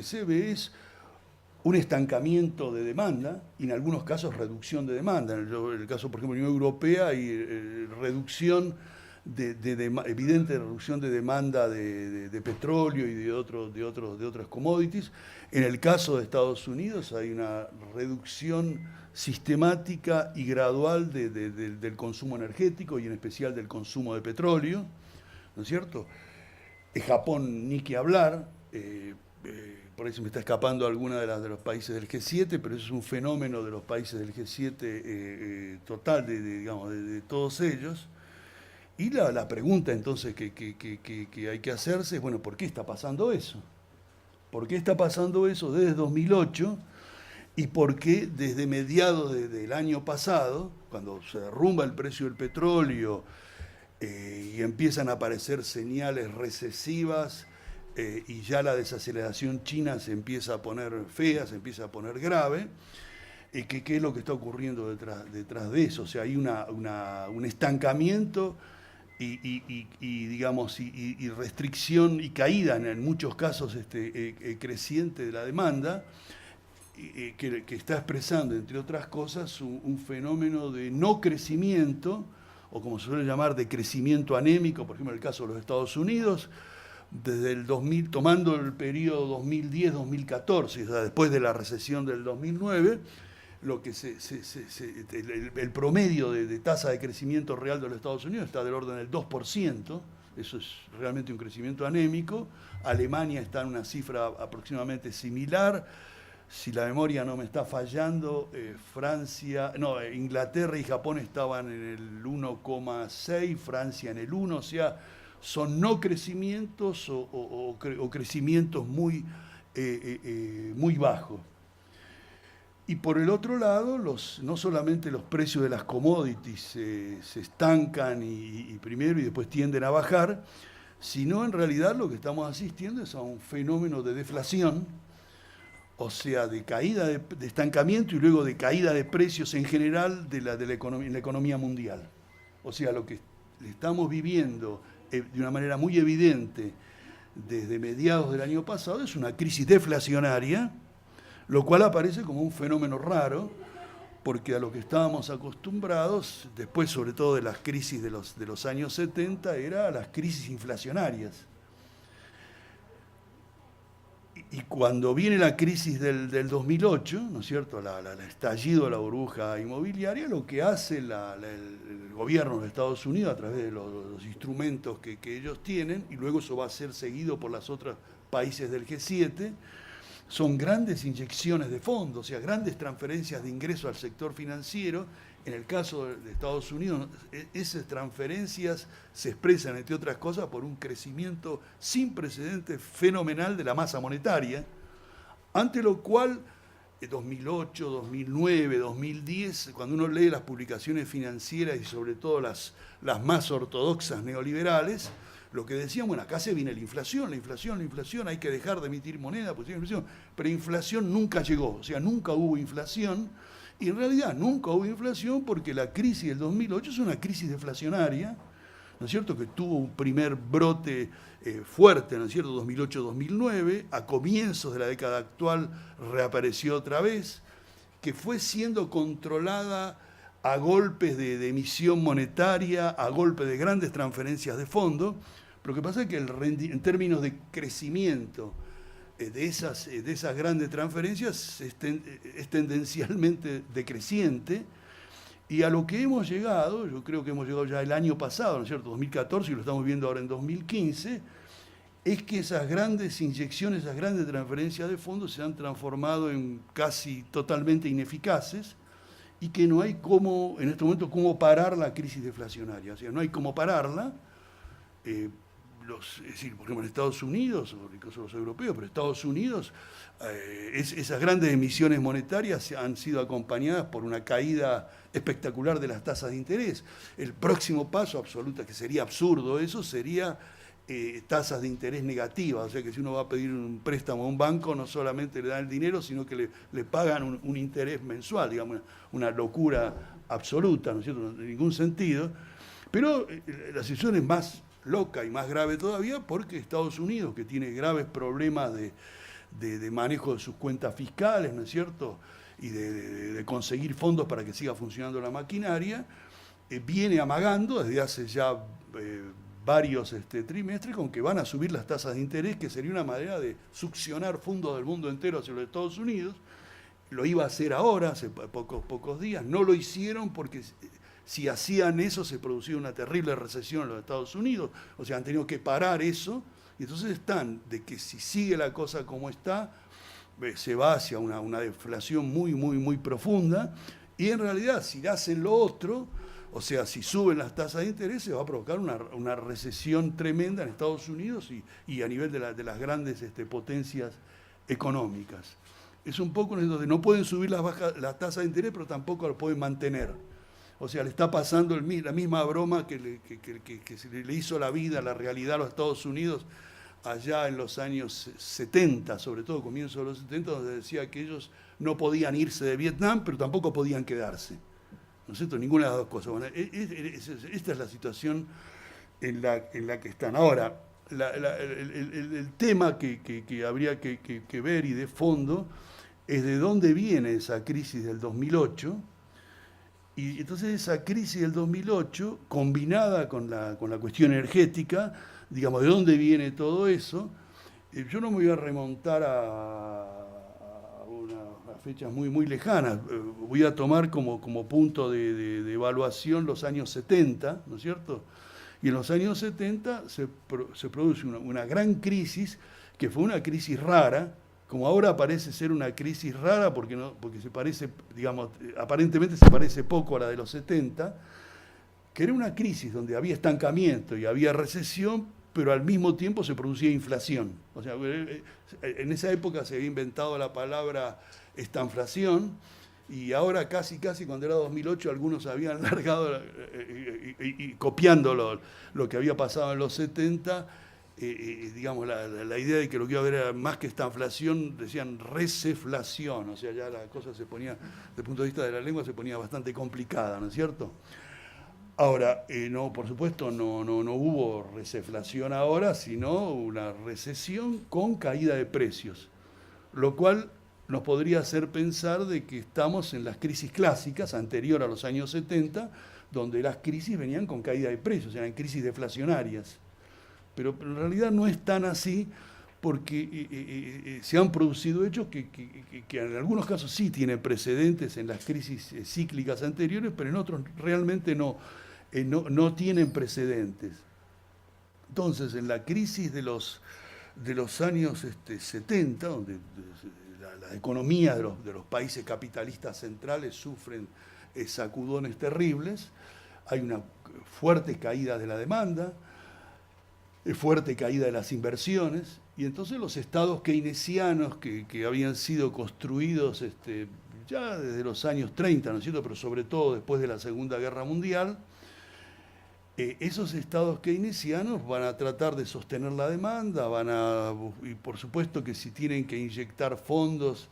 S3: se ve es un estancamiento de demanda y en algunos casos reducción de demanda. En el caso, por ejemplo, de la Unión Europea hay evidente reducción de demanda de petróleo y de otras commodities. En el caso de Estados Unidos hay una reducción sistemática y gradual del consumo energético y en especial del consumo de petróleo, ¿no es cierto? En Japón ni que hablar. Por ahí se me está escapando alguna de los países del G7, pero eso es un fenómeno de los países del G7 total, de todos ellos. Y la pregunta entonces que hay que hacerse es, bueno, ¿por qué está pasando eso? ¿Por qué está pasando eso desde 2008? ¿Y por qué desde mediados del año pasado, cuando se derrumba el precio del petróleo y empiezan a aparecer señales recesivas, y ya la desaceleración china se empieza a poner fea, se empieza a poner grave, ¿qué es lo que está ocurriendo detrás de eso? O sea, hay un estancamiento y restricción y caída en muchos casos creciente de la demanda, que está expresando, entre otras cosas, un fenómeno de no crecimiento, o como se suele llamar, de crecimiento anémico, por ejemplo en el caso de los Estados Unidos, desde el 2000, tomando el periodo 2010-2014, o sea, después de la recesión del 2009, lo que el promedio de tasa de crecimiento real de los Estados Unidos está del orden del 2%, eso es realmente un crecimiento anémico. Alemania está en una cifra aproximadamente similar. Si la memoria no me está fallando, Inglaterra y Japón estaban en el 1,6, Francia en el 1, o sea, son no crecimientos o crecimientos muy bajos. Y por el otro lado, no solamente los precios de las commodities se estancan y después tienden a bajar, sino en realidad lo que estamos asistiendo es a un fenómeno de deflación, o sea, de caída, de estancamiento y luego de caída de precios en general en la economía mundial. O sea, lo que estamos viviendo de una manera muy evidente desde mediados del año pasado, es una crisis deflacionaria, lo cual aparece como un fenómeno raro, porque a lo que estábamos acostumbrados, después sobre todo de las crisis de los años 70, era las crisis inflacionarias. Y cuando viene la crisis del 2008, ¿no es cierto?, el estallido de la burbuja inmobiliaria, lo que hace el gobierno de Estados Unidos a través de los instrumentos que ellos tienen, y luego eso va a ser seguido por los otros países del G7, son grandes inyecciones de fondos, o sea, grandes transferencias de ingresos al sector financiero. En el caso de Estados Unidos, esas transferencias se expresan, entre otras cosas, por un crecimiento sin precedentes fenomenal de la masa monetaria, ante lo cual, en 2008, 2009, 2010, cuando uno lee las publicaciones financieras y sobre todo las más ortodoxas neoliberales, lo que decían, bueno, acá se viene la inflación, hay que dejar de emitir moneda, pues inflación, pero inflación nunca llegó, o sea, nunca hubo inflación, y en realidad nunca hubo inflación porque la crisis del 2008 es una crisis deflacionaria, ¿no es cierto?, que tuvo un primer brote fuerte, ¿no es cierto?, 2008-2009, a comienzos de la década actual reapareció otra vez, que fue siendo controlada a golpes de emisión monetaria, a golpes de grandes transferencias de fondos. Pero lo que pasa es que en términos de crecimiento de esas grandes transferencias es tendencialmente decreciente, y a lo que hemos llegado, yo creo que hemos llegado ya el año pasado, ¿no es cierto?, 2014, y lo estamos viendo ahora en 2015, es que esas grandes inyecciones, esas grandes transferencias de fondos se han transformado en casi totalmente ineficaces, y que no hay cómo, en este momento, cómo parar la crisis deflacionaria. O sea, no hay cómo pararla. Es decir, por ejemplo, en Estados Unidos, o incluso los europeos, pero Estados Unidos, esas grandes emisiones monetarias han sido acompañadas por una caída espectacular de las tasas de interés. El próximo paso absoluto, que sería absurdo eso, sería tasas de interés negativas. O sea, que si uno va a pedir un préstamo a un banco, no solamente le dan el dinero, sino que le pagan un interés mensual, digamos, una locura absoluta, ¿no es cierto?, en ningún sentido. Pero la situación es más loca y más grave todavía porque Estados Unidos, que tiene graves problemas de manejo de sus cuentas fiscales, ¿no es cierto?, y de conseguir fondos para que siga funcionando la maquinaria, viene amagando desde hace ya varios trimestres con que van a subir las tasas de interés, que sería una manera de succionar fondos del mundo entero hacia los Estados Unidos. Lo iba a hacer ahora, hace pocos días, no lo hicieron porque si hacían eso se producía una terrible recesión en los Estados Unidos, o sea, han tenido que parar eso, y entonces están de que si sigue la cosa como está, se va hacia una deflación muy profunda, y en realidad si hacen lo otro, o sea, si suben las tasas de interés, se va a provocar una recesión tremenda en Estados Unidos y a nivel de las grandes potencias económicas. Es un poco donde no pueden subir las tasas de interés, pero tampoco lo pueden mantener. O sea, le está pasando la misma broma que se le hizo la vida, la realidad a los Estados Unidos allá en los años 70, sobre todo comienzos de los 70, donde decía que ellos no podían irse de Vietnam, pero tampoco podían quedarse. ¿No es cierto? Ninguna de las dos cosas. Bueno, esta es la situación en la que están. Ahora, el tema que habría que ver y de fondo es de dónde viene esa crisis del 2008. Y entonces esa crisis del 2008, combinada con la cuestión energética, digamos, ¿de dónde viene todo eso? Yo no me voy a remontar a fechas muy lejanas. Voy a tomar como punto de evaluación los años 70, ¿no es cierto? Y en los años 70 se produce una gran crisis, que fue una crisis rara, como ahora parece ser una crisis rara porque se parece, digamos, aparentemente se parece poco a la de los 70, que era una crisis donde había estancamiento y había recesión, pero al mismo tiempo se producía inflación. O sea, en esa época se había inventado la palabra estanflación, y ahora casi cuando era 2008 algunos habían largado y copiando lo que había pasado en los 70, digamos, la idea de que lo que iba a haber era más que estanflación, decían receflación, o sea, ya la cosa se ponía, desde el punto de vista de la lengua, se ponía bastante complicada, ¿no es cierto? Ahora, no, por supuesto, no hubo receflación ahora, sino una recesión con caída de precios, lo cual nos podría hacer pensar de que estamos en las crisis clásicas, anterior a los años 70, donde las crisis venían con caída de precios, eran crisis deflacionarias. Pero en realidad no es tan así, porque se han producido hechos que en algunos casos sí tienen precedentes en las crisis cíclicas anteriores, pero en otros realmente no tienen precedentes. Entonces, en la crisis de los años 70, donde la economía de los países capitalistas centrales sufren sacudones terribles, hay una fuerte caída de la demanda, fuerte caída de las inversiones, y entonces los estados keynesianos que habían sido construidos ya desde los años 30, ¿no es cierto?, pero sobre todo después de la Segunda Guerra Mundial, esos estados keynesianos van a tratar de sostener la demanda, y por supuesto que si tienen que inyectar fondos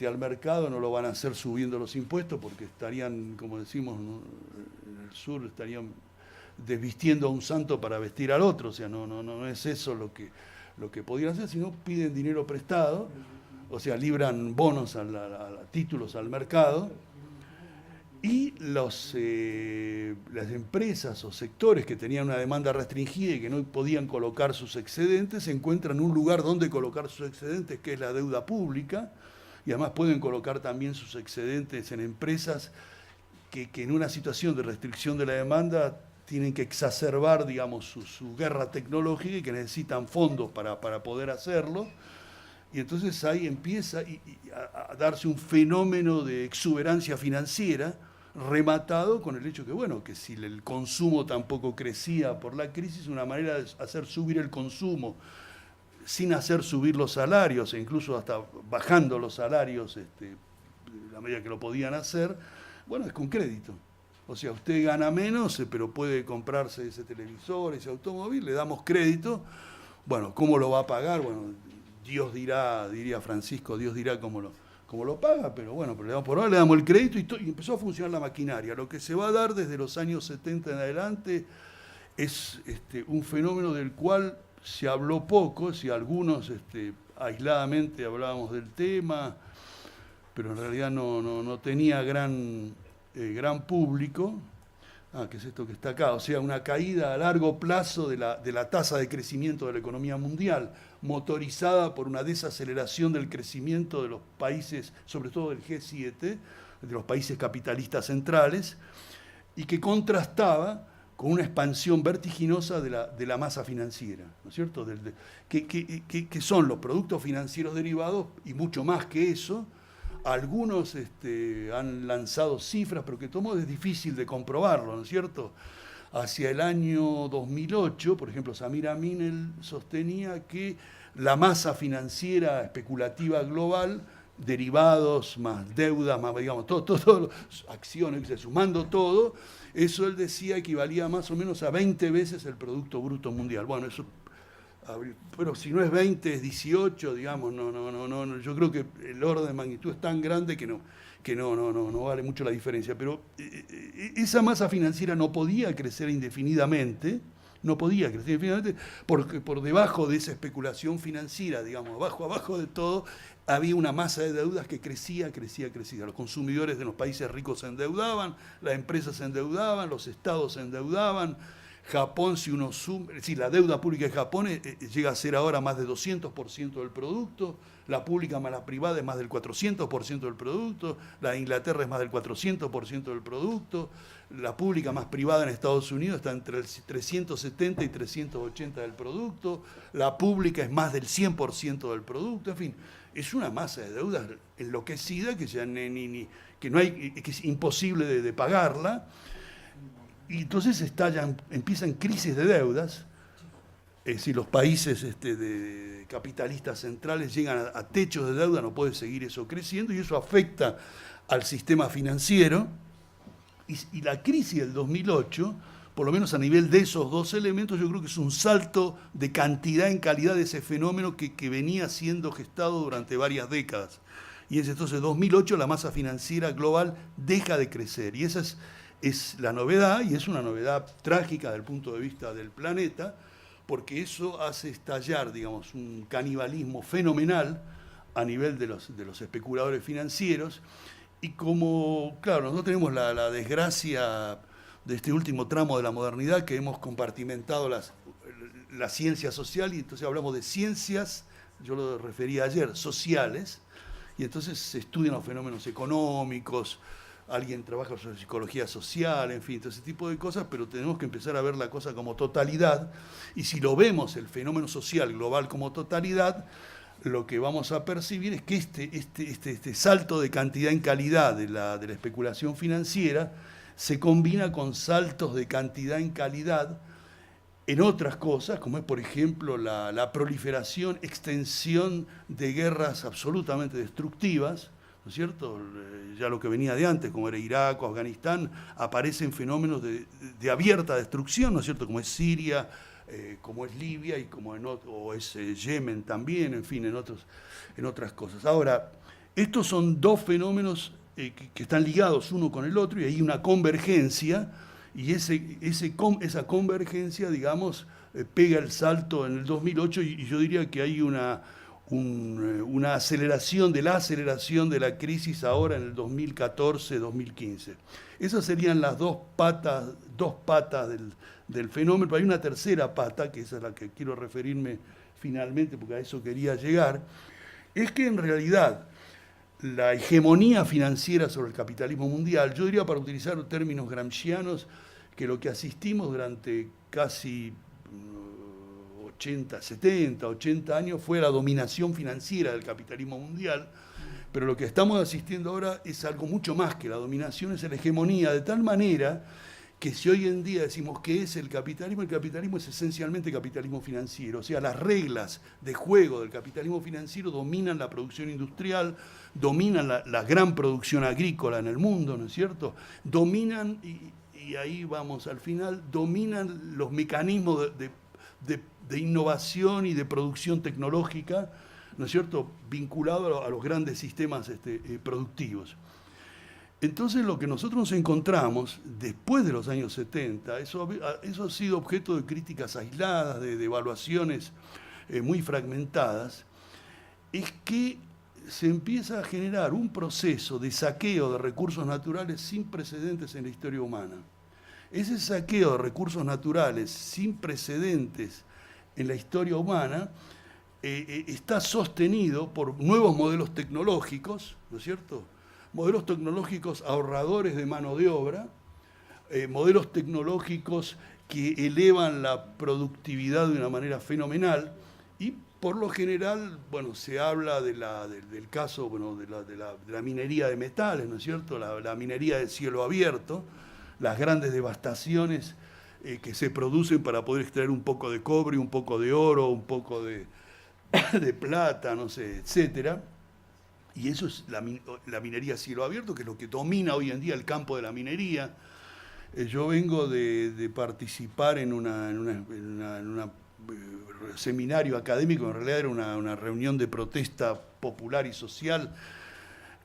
S3: al mercado no lo van a hacer subiendo los impuestos, porque estarían, como decimos, ¿no?, en el sur estarían desvistiendo a un santo para vestir al otro, o sea, no es eso lo que podrían hacer, sino piden dinero prestado, o sea, libran bonos, títulos al mercado, y las empresas o sectores que tenían una demanda restringida y que no podían colocar sus excedentes, encuentran un lugar donde colocar sus excedentes, que es la deuda pública, y además pueden colocar también sus excedentes en empresas que en una situación de restricción de la demanda tienen que exacerbar, digamos, su guerra tecnológica y que necesitan fondos para poder hacerlo. Y entonces ahí empieza a darse un fenómeno de exuberancia financiera rematado con el hecho que si el consumo tampoco crecía por la crisis, una manera de hacer subir el consumo sin hacer subir los salarios, e incluso hasta bajando los salarios la medida que lo podían hacer, es con crédito. O sea, usted gana menos, pero puede comprarse ese televisor, ese automóvil, le damos crédito. Bueno, ¿cómo lo va a pagar? Bueno, Dios dirá, diría Francisco, Dios dirá cómo lo paga, pero por ahora le damos el crédito y empezó a funcionar la maquinaria. Lo que se va a dar desde los años 70 en adelante es un fenómeno del cual se habló poco, si algunos aisladamente hablábamos del tema, pero en realidad no tenía gran público. ¿Qué es esto que está acá? O sea, una caída a largo plazo de la tasa de crecimiento de la economía mundial, motorizada por una desaceleración del crecimiento de los países, sobre todo del G7, de los países capitalistas centrales, y que contrastaba con una expansión vertiginosa de la masa financiera, ¿no es cierto? Que son los productos financieros derivados y mucho más que eso. Algunos han lanzado cifras, pero que es difícil de comprobarlo, ¿no es cierto? Hacia el año 2008, por ejemplo, Samir Amin él sostenía que la masa financiera especulativa global, derivados más deuda, más, digamos, todo, acciones, sumando todo, eso él decía equivalía más o menos a 20 veces el Producto Bruto Mundial. Bueno, eso, pero si no es 20, es 18, digamos, no, yo creo que el orden de magnitud es tan grande que no vale mucho la diferencia. Pero esa masa financiera no podía crecer indefinidamente, porque por debajo de esa especulación financiera, digamos, abajo de todo, había una masa de deudas que crecía. Los consumidores de los países ricos se endeudaban, las empresas se endeudaban, los estados se endeudaban. Japón, si uno suma, es decir, la deuda pública de Japón llega a ser ahora más de 200% del producto, la pública más la privada es más del 400% del producto, la de Inglaterra es más del 400% del producto, la pública más privada en Estados Unidos está entre el 370 y 380 del producto, la pública es más del 100% del producto, en fin, es una masa de deudas enloquecida que es imposible de pagarla. Y entonces empiezan crisis de deudas, es decir, los países de capitalistas centrales llegan a techos de deuda, no puede seguir eso creciendo, y eso afecta al sistema financiero. Y la crisis del 2008, por lo menos a nivel de esos dos elementos, yo creo que es un salto de cantidad en calidad de ese fenómeno que venía siendo gestado durante varias décadas. Y es entonces 2008 la masa financiera global deja de crecer, y esa es la novedad, y es una novedad trágica desde el punto de vista del planeta, porque eso hace estallar, digamos, un canibalismo fenomenal a nivel de los especuladores financieros. Y como, claro, nosotros tenemos la desgracia de este último tramo de la modernidad, que hemos compartimentado la ciencia social, y entonces hablamos de ciencias, yo lo refería ayer, sociales, y entonces se estudian los fenómenos económicos, alguien trabaja sobre psicología social, en fin, todo ese tipo de cosas, pero tenemos que empezar a ver la cosa como totalidad, y si lo vemos, el fenómeno social global como totalidad, lo que vamos a percibir es que este salto de cantidad en calidad de la especulación financiera se combina con saltos de cantidad en calidad en otras cosas, como es, por ejemplo, la proliferación, extensión de guerras absolutamente destructivas, ¿no es cierto? Ya lo que venía de antes, como era Irak o Afganistán, aparecen fenómenos de abierta destrucción, ¿no es cierto? Como es Siria, como es Libia y o es Yemen también, en fin, en otras cosas. Ahora, estos son dos fenómenos que están ligados uno con el otro, y hay una convergencia, y esa convergencia, digamos, pega el salto en el 2008, y yo diría que hay una aceleración de la crisis ahora en el 2014-2015. Esas serían las dos patas del fenómeno, pero hay una tercera pata, que esa es la que quiero referirme finalmente, porque a eso quería llegar, es que en realidad la hegemonía financiera sobre el capitalismo mundial, yo diría, para utilizar términos gramscianos, que lo que asistimos durante casi 70, 80 años fue la dominación financiera del capitalismo mundial, pero lo que estamos asistiendo ahora es algo mucho más que la dominación, es la hegemonía, de tal manera que si hoy en día decimos qué es el capitalismo es esencialmente capitalismo financiero, o sea, las reglas de juego del capitalismo financiero dominan la producción industrial, dominan la gran producción agrícola en el mundo, ¿no es cierto? Dominan, y ahí vamos al final, dominan los mecanismos de innovación y de producción tecnológica, ¿no es cierto?, vinculado a los grandes sistemas productivos. Entonces lo que nosotros nos encontramos después de los años 70, eso ha sido objeto de críticas aisladas, de evaluaciones muy fragmentadas, es que se empieza a generar un proceso de saqueo de recursos naturales sin precedentes en la historia humana. Ese saqueo de recursos naturales sin precedentes en la historia humana está sostenido por nuevos modelos tecnológicos, ¿no es cierto?, modelos tecnológicos ahorradores de mano de obra, modelos tecnológicos que elevan la productividad de una manera fenomenal, y por lo general, bueno, se habla del caso, bueno, de la minería de metales, ¿no es cierto?, la minería de cielo abierto, las grandes devastaciones que se producen para poder extraer un poco de cobre, un poco de oro, un poco de plata, no sé, etcétera. Y eso es la minería a cielo abierto, que es lo que domina hoy en día el campo de la minería. Yo vengo de participar en un seminario académico, en realidad era una reunión de protesta popular y social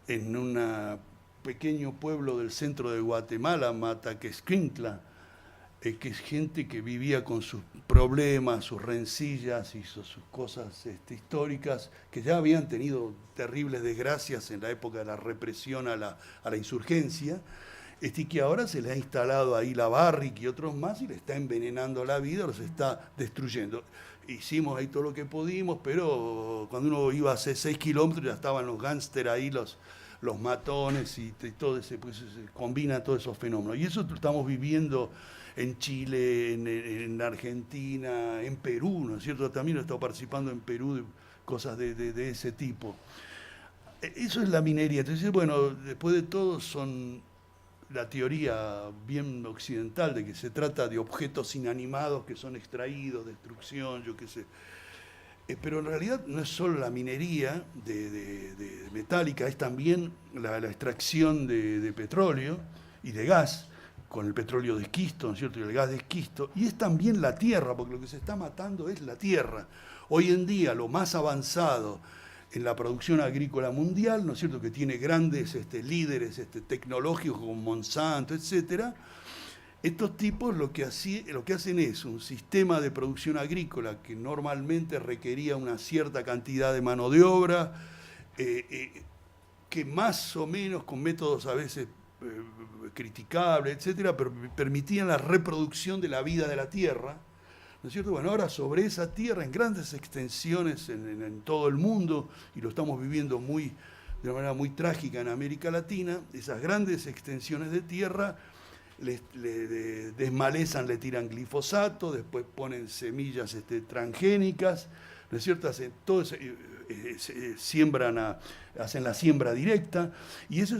S3: en un pequeño pueblo del centro de Guatemala, Mataquesquintla, que es gente que vivía con sus problemas, sus rencillas y sus cosas históricas, que ya habían tenido terribles desgracias en la época de la represión a la insurgencia, y que ahora se le ha instalado ahí la Barrick y otros más, y le está envenenando la vida, los está destruyendo. Hicimos ahí todo lo que pudimos, pero cuando uno iba hace 6 kilómetros ya estaban los gángsters ahí, los matones y todo ese, pues se combina todos esos fenómenos. Y eso lo estamos viviendo en Chile, en Argentina, en Perú, ¿no es cierto? También he estado participando en Perú de cosas de ese tipo. Eso es la minería. Entonces, bueno, después de todo son la teoría bien occidental de que se trata de objetos inanimados que son extraídos, destrucción, yo qué sé. Pero en realidad no es solo la minería de metálica, es también la extracción de petróleo y de gas, con el petróleo de esquisto, ¿no es cierto?, y el gas de esquisto, y es también la tierra, porque lo que se está matando es la tierra. Hoy en día lo más avanzado en la producción agrícola mundial, ¿no es cierto?, que tiene grandes líderes tecnológicos como Monsanto, etcétera, estos tipos lo que hacen es un sistema de producción agrícola que normalmente requería una cierta cantidad de mano de obra, que más o menos con métodos a veces criticables, etcétera, pero permitían la reproducción de la vida de la tierra, ¿no es cierto? Bueno, ahora sobre esa tierra, en grandes extensiones en todo el mundo, y lo estamos viviendo de una manera muy trágica en América Latina, esas grandes extensiones de tierra le desmalezan, le tiran glifosato, después ponen semillas transgénicas, ¿no es cierto? Hacen la siembra directa, y eso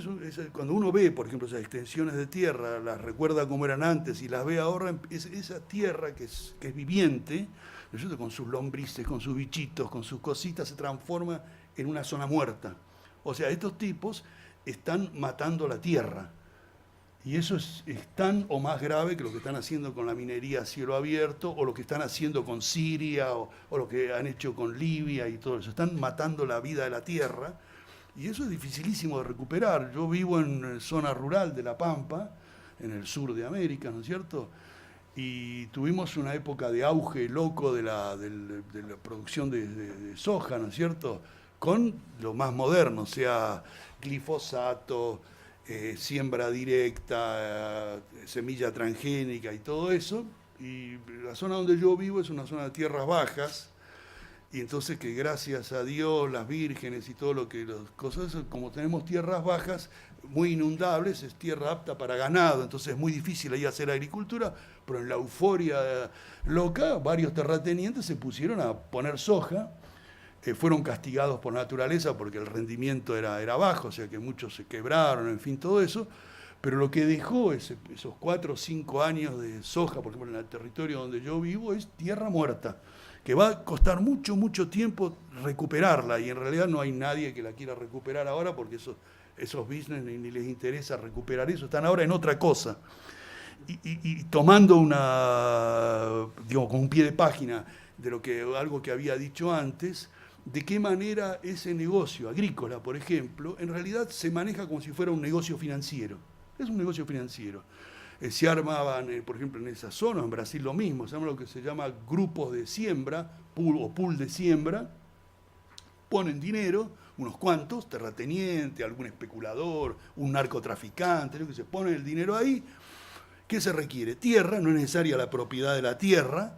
S3: cuando uno ve, por ejemplo, esas extensiones de tierra, las recuerda como eran antes y las ve ahora, esa tierra que es viviente, ¿no es cierto? Con sus lombrices, con sus bichitos, con sus cositas, se transforma en una zona muerta. O sea, estos tipos están matando la tierra. Y eso es tan o más grave que lo que están haciendo con la minería a cielo abierto, o lo que están haciendo con Siria, o lo que han hecho con Libia y todo eso. Están matando la vida de la tierra, y eso es dificilísimo de recuperar. Yo vivo en zona rural de La Pampa, en el sur de América, ¿no es cierto? Y tuvimos una época de auge loco de la producción de soja, ¿no es cierto? Con lo más moderno, o sea, glifosato, siembra directa, semilla transgénica y todo eso. Y la zona donde yo vivo es una zona de tierras bajas, y entonces que gracias a Dios, las vírgenes y todo lo que las cosas, como tenemos tierras bajas muy inundables, es tierra apta para ganado, entonces es muy difícil ahí hacer agricultura, pero en la euforia loca varios terratenientes se pusieron a poner soja. Fueron castigados por naturaleza porque el rendimiento era bajo, o sea que muchos se quebraron, en fin, todo eso. Pero lo que dejó esos 4 o 5 años de soja, por ejemplo, en el territorio donde yo vivo, es tierra muerta, que va a costar mucho, mucho tiempo recuperarla, y en realidad no hay nadie que la quiera recuperar ahora porque esos business ni les interesa recuperar eso, están ahora en otra cosa. Y tomando como un pie de página de algo que había dicho antes, de qué manera ese negocio agrícola, por ejemplo, en realidad se maneja como si fuera un negocio financiero. Es un negocio financiero. Se armaban, por ejemplo, en esa zona, en Brasil lo mismo, se arman lo que se llama grupos de siembra, pool de siembra, ponen dinero, unos cuantos, terrateniente, algún especulador, un narcotraficante, lo que se pone el dinero ahí. ¿Qué se requiere? Tierra, no es necesaria la propiedad de la tierra,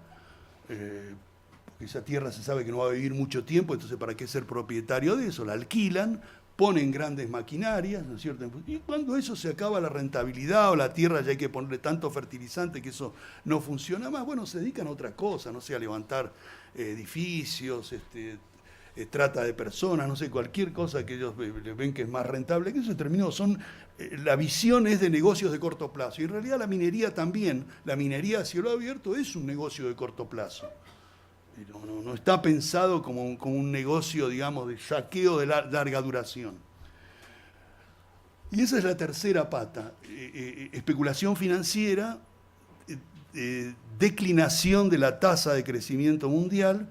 S3: porque esa tierra se sabe que no va a vivir mucho tiempo, entonces ¿para qué ser propietario de eso? La alquilan, ponen grandes maquinarias, ¿no es cierto? Y cuando eso se acaba la rentabilidad, o la tierra ya hay que ponerle tanto fertilizante que eso no funciona más, bueno, se dedican a otra cosa, no sé, a levantar edificios, trata de personas, no sé, cualquier cosa que ellos ven que es más rentable, que eso terminó, la visión es de negocios de corto plazo, y en realidad la minería también, la minería a cielo abierto es un negocio de corto plazo. No está pensado como un negocio, digamos, de saqueo de larga duración. Y esa es la tercera pata, especulación financiera, declinación de la tasa de crecimiento mundial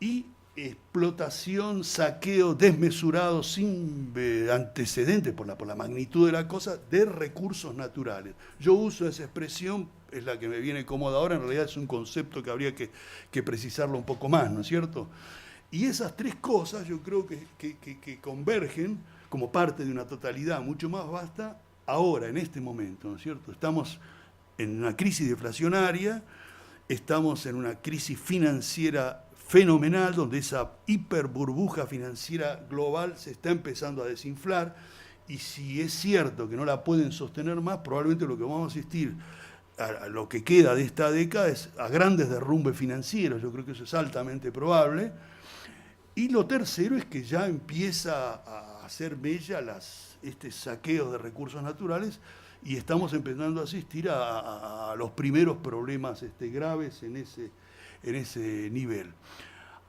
S3: y explotación, saqueo desmesurado, sin antecedentes por la magnitud de la cosa, de recursos naturales. Yo uso esa expresión, es la que me viene cómoda ahora, en realidad es un concepto que habría que precisarlo un poco más, ¿no es cierto? Y esas tres cosas yo creo que convergen como parte de una totalidad mucho más vasta ahora, en este momento, ¿no es cierto? Estamos en una crisis deflacionaria, estamos en una crisis financiera fenomenal, donde esa hiperburbuja financiera global se está empezando a desinflar, y si es cierto que no la pueden sostener más, probablemente lo que vamos a asistir a lo que queda de esta década es a grandes derrumbes financieros. Yo creo que eso es altamente probable. Y lo tercero es que ya empieza a hacer mella saqueos de recursos naturales, y estamos empezando a asistir a los primeros problemas graves en ese nivel.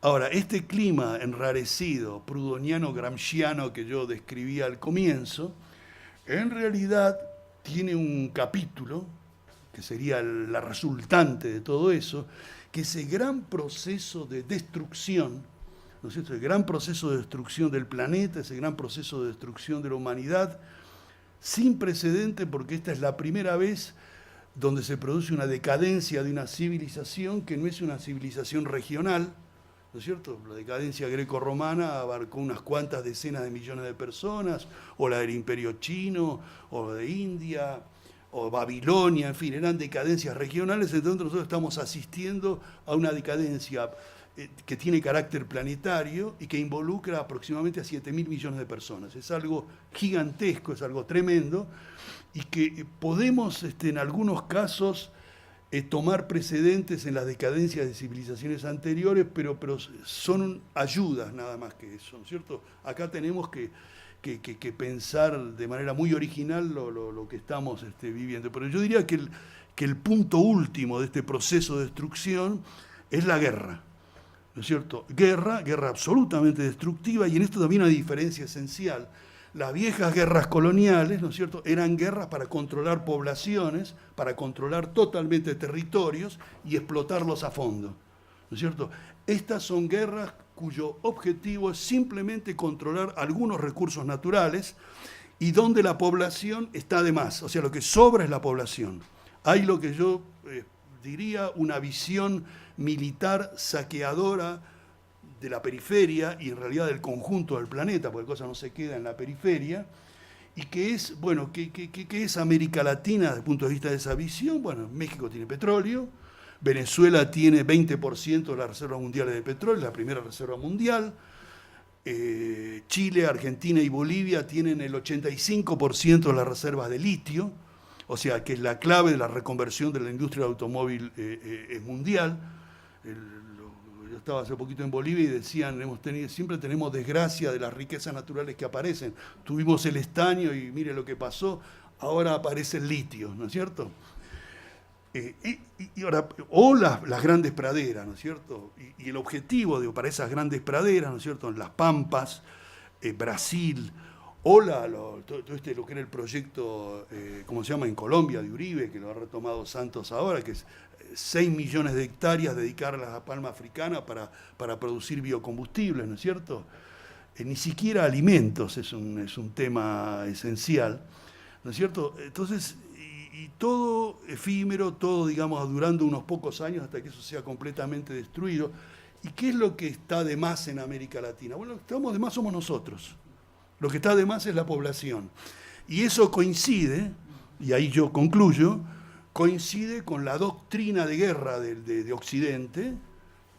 S3: Ahora, este clima enrarecido, prudoniano, gramsciano que yo describía al comienzo, en realidad tiene un capítulo, que sería la resultante de todo eso, que ese gran proceso de destrucción, ¿no es cierto? El gran proceso de destrucción del planeta, ese gran proceso de destrucción de la humanidad, sin precedente, porque esta es la primera vez donde se produce una decadencia de una civilización que no es una civilización regional, ¿no es cierto? La decadencia greco-romana abarcó unas cuantas decenas de millones de personas, o la del Imperio Chino, o la de India, o Babilonia, en fin, eran decadencias regionales. Entonces nosotros estamos asistiendo a una decadencia que tiene carácter planetario y que involucra aproximadamente a 7.000 millones de personas. Es algo gigantesco, es algo tremendo, y que podemos en algunos casos tomar precedentes en las decadencias de civilizaciones anteriores, pero son ayudas nada más que eso, ¿no es cierto? Acá tenemos que pensar de manera muy original lo que estamos viviendo. Pero yo diría que el punto último de este proceso de destrucción es la guerra, ¿no es cierto? Guerra absolutamente destructiva, y en esto también hay una diferencia esencial. Las viejas guerras coloniales, ¿no es cierto?, eran guerras para controlar poblaciones, para controlar totalmente territorios y explotarlos a fondo, ¿no es cierto? Estas son guerras cuyo objetivo es simplemente controlar algunos recursos naturales y donde la población está de más, o sea, lo que sobra es la población. Hay lo que yo diría una visión militar saqueadora de la periferia y en realidad del conjunto del planeta, porque cosa no se queda en la periferia, y que es, bueno, que es América Latina desde el punto de vista de esa visión. Bueno, México tiene petróleo, Venezuela tiene 20% de las reservas mundiales de petróleo, la primera reserva mundial, Chile, Argentina y Bolivia tienen el 85% de las reservas de litio, o sea, que es la clave de la reconversión de la industria del automóvil mundial. Yo estaba hace poquito en Bolivia y decían, siempre tenemos desgracia de las riquezas naturales que aparecen. Tuvimos el estaño y mire lo que pasó, ahora aparece el litio, ¿no es cierto? Y ahora, o las grandes praderas, ¿no es cierto? Y el objetivo para esas grandes praderas, ¿no es cierto?, en las Pampas, Brasil, o todo lo que era el proyecto, ¿cómo se llama?, en Colombia, de Uribe, que lo ha retomado Santos ahora, que es 6 millones de hectáreas dedicarlas a palma africana para producir biocombustibles, ¿no es cierto? Ni siquiera alimentos es un tema esencial, ¿no es cierto? Entonces, y todo efímero, todo, digamos, durando unos pocos años hasta que eso sea completamente destruido. ¿Y qué es lo que está de más en América Latina? Bueno, lo que estamos de más somos nosotros. Lo que está de más es la población. Y eso coincide, y ahí yo concluyo, coincide con la doctrina de guerra de Occidente,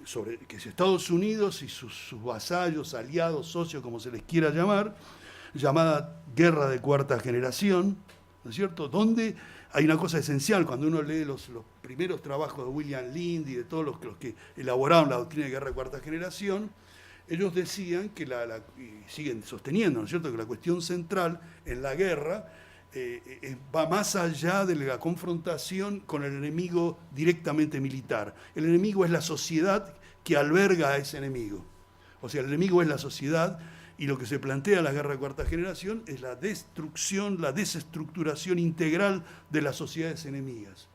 S3: sobre que es Estados Unidos y sus vasallos, aliados, socios, como se les quiera llamar, llamada guerra de cuarta generación, ¿no es cierto?, donde hay una cosa esencial. Cuando uno lee los primeros trabajos de William Lind y de todos los que elaboraron la doctrina de guerra de cuarta generación, ellos decían que y siguen sosteniendo, ¿no es cierto?, que la cuestión central en la guerra va más allá de la confrontación con el enemigo directamente militar. El enemigo es la sociedad que alberga a ese enemigo. O sea, el enemigo es la sociedad, y lo que se plantea en la guerra de cuarta generación es la destrucción, la desestructuración integral de las sociedades enemigas.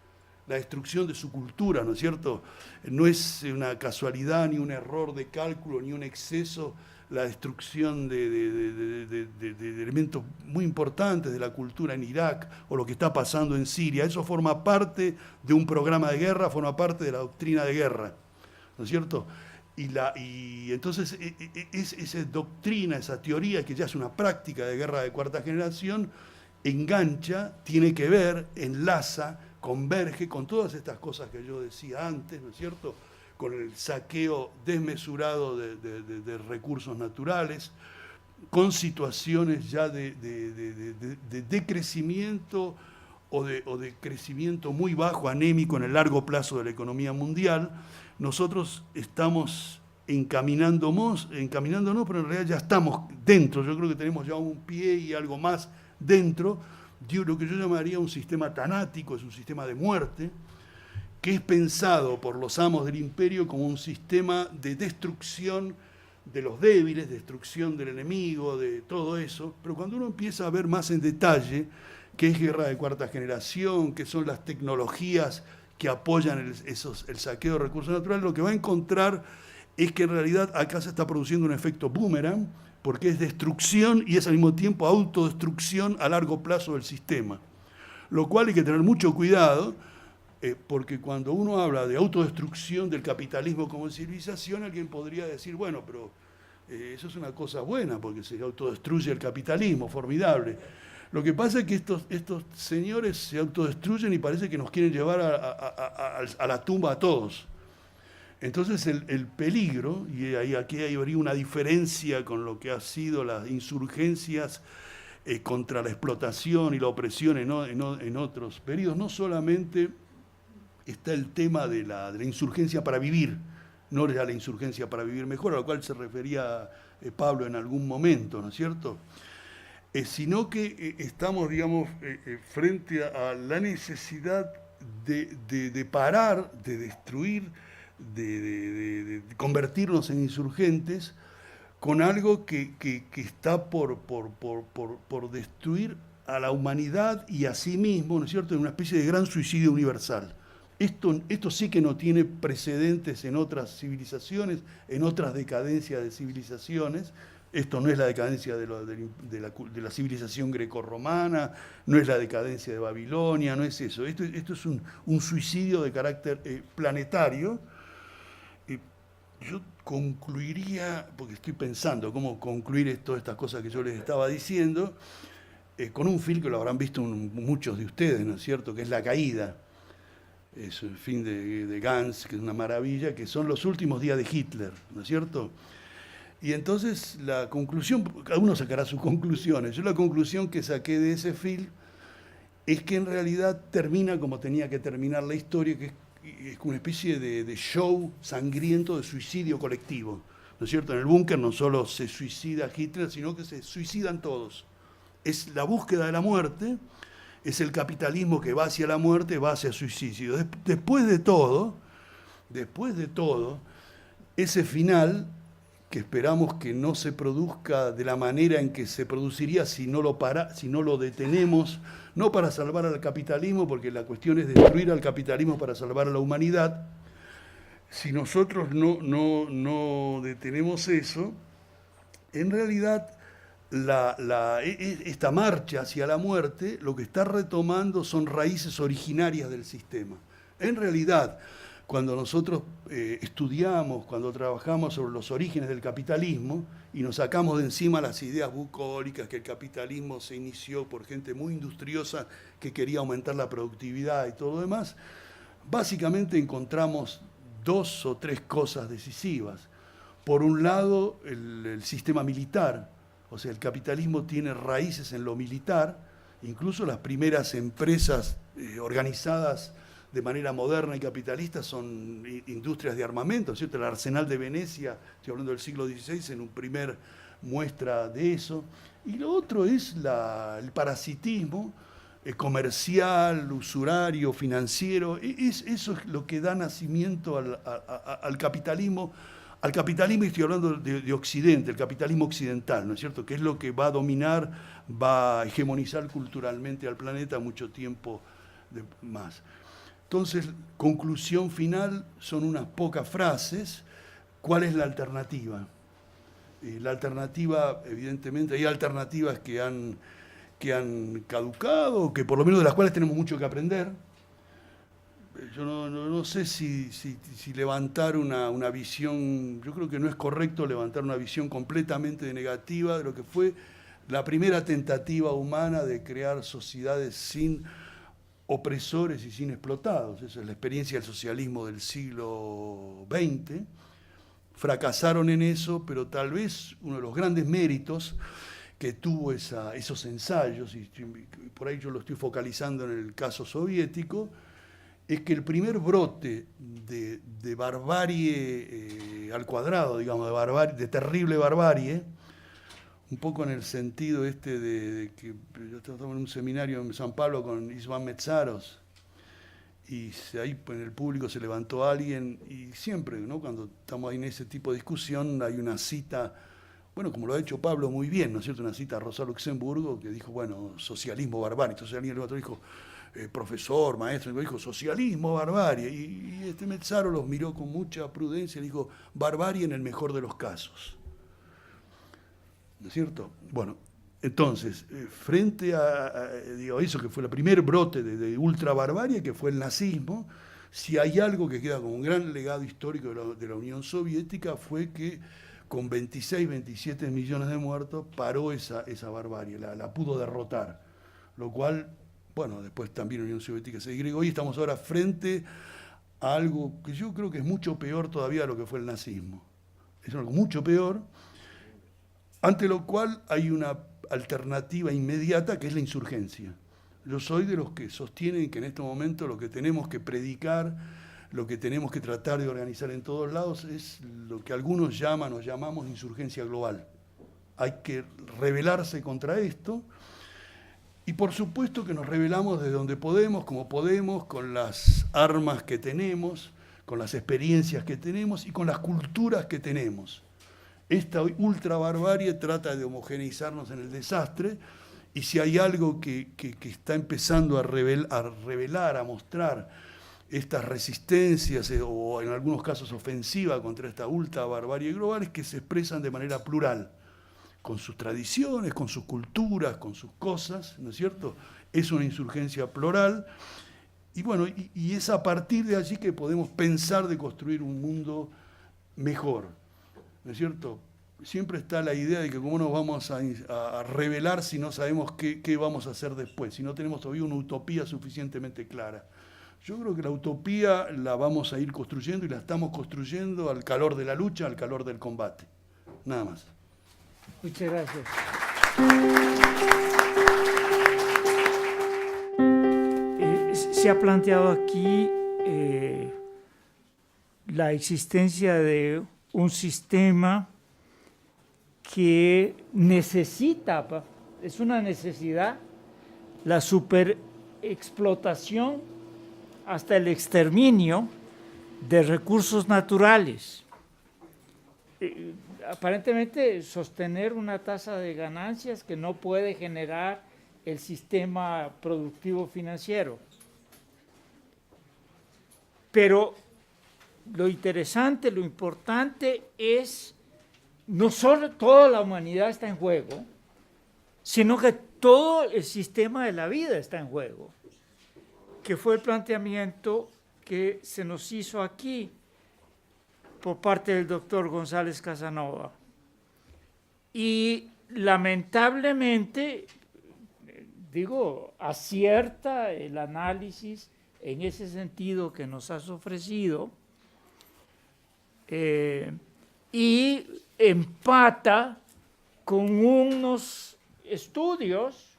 S3: La destrucción de su cultura, ¿no es cierto? No es una casualidad, ni un error de cálculo, ni un exceso, la destrucción de elementos muy importantes de la cultura en Irak, o lo que está pasando en Siria. Eso forma parte de un programa de guerra, forma parte de la doctrina de guerra, ¿no es cierto? Y entonces esa doctrina, esa teoría, que ya es una práctica de guerra de cuarta generación, engancha, tiene que ver, enlaza, converge con todas estas cosas que yo decía antes, ¿no es cierto?, con el saqueo desmesurado de recursos naturales, con situaciones ya de decrecimiento o de crecimiento muy bajo, anémico en el largo plazo de la economía mundial. Nosotros estamos encaminándonos, pero en realidad ya estamos dentro. Yo creo que tenemos ya un pie y algo más dentro de lo que yo llamaría un sistema tanático, es un sistema de muerte, que es pensado por los amos del imperio como un sistema de destrucción de los débiles, destrucción del enemigo, de todo eso. Pero cuando uno empieza a ver más en detalle qué es guerra de cuarta generación, qué son las tecnologías que apoyan el saqueo de recursos naturales, lo que va a encontrar es que en realidad acá se está produciendo un efecto boomerang, porque es destrucción y es al mismo tiempo autodestrucción a largo plazo del sistema. Lo cual hay que tener mucho cuidado, Porque cuando uno habla de autodestrucción del capitalismo como civilización, alguien podría decir, bueno, pero eso es una cosa buena, porque se autodestruye el capitalismo, formidable. Lo que pasa es que estos señores se autodestruyen y parece que nos quieren llevar a la tumba a todos. Entonces el peligro, y aquí habría una diferencia con lo que ha sido las insurgencias contra la explotación y la opresión en otros periodos, no solamente está el tema de la insurgencia para vivir, no era la insurgencia para vivir mejor, a lo cual se refería Pablo en algún momento, ¿no es cierto? Sino que estamos, digamos, frente a la necesidad de parar, de destruir, de convertirnos en insurgentes con algo que está por destruir a la humanidad y a sí mismo, ¿no es cierto?, en una especie de gran suicidio universal. Esto sí que no tiene precedentes en otras civilizaciones, en otras decadencias de civilizaciones. Esto no es la decadencia de la civilización grecorromana, no es la decadencia de Babilonia, no es eso. Esto es un suicidio de carácter planetario. Yo concluiría, porque estoy pensando cómo concluir todas estas cosas que yo les estaba diciendo, con un film que lo habrán visto muchos de ustedes, ¿no es cierto?, que es La Caída. Es el film de Gans, que es una maravilla, que son los últimos días de Hitler, ¿no es cierto? Y entonces la conclusión, cada uno sacará sus conclusiones. Yo la conclusión que saqué de ese film es que en realidad termina como tenía que terminar la historia, que es una especie de show sangriento de suicidio colectivo, ¿no es cierto? En el búnker no solo se suicida Hitler, sino que se suicidan todos. Es la búsqueda de la muerte, es el capitalismo que va hacia la muerte, va hacia el suicidio. Después de todo, ese final, que esperamos que no se produzca de la manera en que se produciría si no lo detenemos, no para salvar al capitalismo, porque la cuestión es destruir al capitalismo para salvar a la humanidad. Si nosotros no detenemos eso, en realidad esta marcha hacia la muerte lo que está retomando son raíces originarias del sistema. En realidad, cuando nosotros estudiamos, cuando trabajamos sobre los orígenes del capitalismo y nos sacamos de encima las ideas bucólicas, que el capitalismo se inició por gente muy industriosa que quería aumentar la productividad y todo lo demás, básicamente encontramos 2 o 3 cosas decisivas. Por un lado, el sistema militar. O sea, el capitalismo tiene raíces en lo militar, incluso las primeras empresas organizadas de manera moderna y capitalista son industrias de armamento, ¿cierto? El Arsenal de Venecia, estoy hablando del siglo XVI, en un primer muestra de eso. Y lo otro es el parasitismo comercial, usurario, financiero. Eso es lo que da nacimiento al capitalismo. Al capitalismo, estoy hablando de Occidente, el capitalismo occidental, ¿no es cierto?, que es lo que va a dominar, va a hegemonizar culturalmente al planeta mucho tiempo más. Entonces, conclusión final, son unas pocas frases. ¿Cuál es la alternativa? La alternativa, evidentemente, hay alternativas que han caducado, que por lo menos de las cuales tenemos mucho que aprender. Yo no sé si levantar una visión, yo creo que no es correcto levantar una visión completamente negativa de lo que fue la primera tentativa humana de crear sociedades sin opresores y sin explotados. Esa es la experiencia del socialismo del siglo XX. Fracasaron en eso, pero tal vez uno de los grandes méritos que tuvo esos ensayos, y por ahí yo lo estoy focalizando en el caso soviético, es que el primer brote de barbarie al cuadrado, digamos, de terrible barbarie, un poco en el sentido de que yo estaba en un seminario en San Pablo con István Metzaros, y ahí en el público se levantó alguien, y siempre, ¿no?, cuando estamos ahí en ese tipo de discusión, hay una cita, bueno, como lo ha hecho Pablo muy bien, ¿no es cierto?, una cita a Rosa Luxemburgo, que dijo, bueno, socialismo, barbarie. Entonces alguien levantó y dijo, profesor, maestro, dijo, socialismo, barbarie. Y Mezzaro los miró con mucha prudencia y dijo, barbarie en el mejor de los casos. ¿No es cierto? Bueno, Entonces, frente digo, eso que fue el primer brote de ultrabarbarie, que fue el nazismo, si hay algo que queda como un gran legado histórico de la Unión Soviética, fue que con 26, 27 millones de muertos paró esa barbarie, la pudo derrotar. Lo cual, bueno, después también la Unión Soviética se disgregó y estamos ahora frente a algo que yo creo que es mucho peor todavía de lo que fue el nazismo. Es algo mucho peor, ante lo cual hay una alternativa inmediata que es la insurgencia. Yo soy de los que sostienen que en este momento lo que tenemos que predicar, lo que tenemos que tratar de organizar en todos lados es lo que algunos llamamos insurgencia global. Hay que rebelarse contra esto y por supuesto que nos rebelamos desde donde podemos, como podemos, con las armas que tenemos, con las experiencias que tenemos y con las culturas que tenemos. Esta ultrabarbarie trata de homogeneizarnos en el desastre y si hay algo que está empezando a revelar, a mostrar estas resistencias o en algunos casos ofensiva contra esta ultrabarbarie global es que se expresan de manera plural, con sus tradiciones, con sus culturas, con sus cosas, ¿no es cierto? Es una insurgencia plural y bueno, y es a partir de allí que podemos pensar de construir un mundo mejor, ¿no es cierto? Siempre está la idea de que cómo nos vamos a revelar si no sabemos qué vamos a hacer después, si no tenemos todavía una utopía suficientemente clara. Yo creo que la utopía la vamos a ir construyendo y la estamos construyendo al calor de la lucha, al calor del combate. Nada más.
S1: Muchas gracias. Se ha planteado aquí la existencia de un sistema que necesita, es una necesidad, la superexplotación hasta el exterminio de recursos naturales. Aparentemente sostener una tasa de ganancias que no puede generar el sistema productivo financiero. Pero lo interesante, lo importante es no solo toda la humanidad está en juego, sino que todo el sistema de la vida está en juego, que fue el planteamiento que se nos hizo aquí por parte del doctor González Casanova. Y lamentablemente, acierta el análisis en ese sentido que nos has ofrecido y empata con unos estudios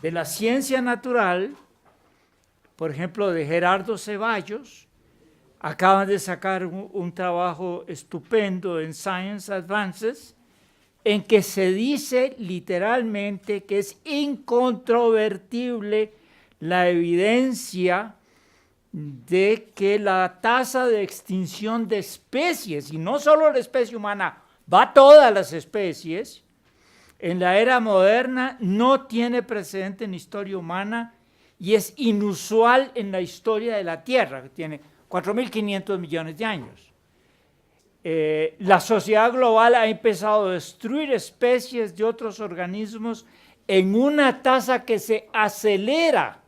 S1: de la ciencia natural, por ejemplo, de Gerardo Ceballos. Acaban de sacar un trabajo estupendo en Science Advances, en que se dice literalmente que es incontrovertible la evidencia de que la tasa de extinción de especies, y no solo la especie humana, va a todas las especies, en la era moderna no tiene precedente en la historia humana y es inusual en la historia de la Tierra, que tiene 4.500 millones de años. La sociedad global ha empezado a destruir especies de otros organismos en una tasa que se acelera.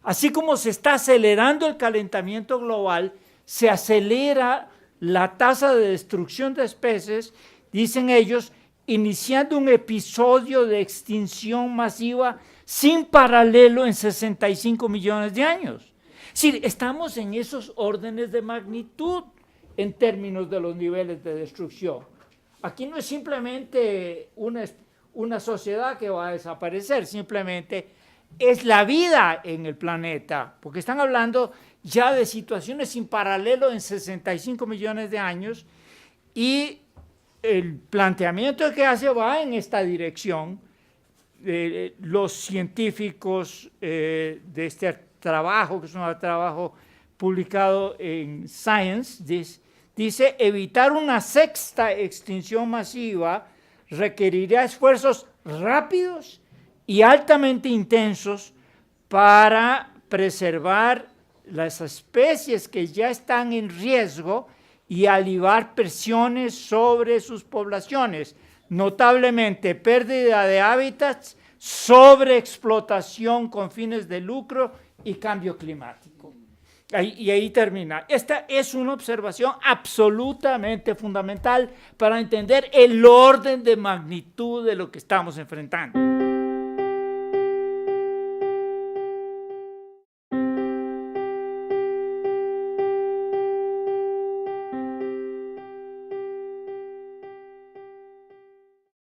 S1: Así como se está acelerando el calentamiento global, se acelera la tasa de destrucción de especies, dicen ellos, iniciando un episodio de extinción masiva sin paralelo en 65 millones de años. Sí, estamos en esos órdenes de magnitud en términos de los niveles de destrucción. Aquí no es simplemente una sociedad que va a desaparecer, simplemente es la vida en el planeta, porque están hablando ya de situaciones sin paralelo en 65 millones de años y el planteamiento que hace va en esta dirección. Los científicos de este trabajo, que es un trabajo publicado en Science, dice evitar una sexta extinción masiva requerirá esfuerzos rápidos y altamente intensos para preservar las especies que ya están en riesgo y aliviar presiones sobre sus poblaciones. notablemente pérdida de hábitats, sobreexplotación con fines de lucro y cambio climático. Y ahí termina. Esta es una observación absolutamente fundamental para entender el orden de magnitud de lo que estamos enfrentando.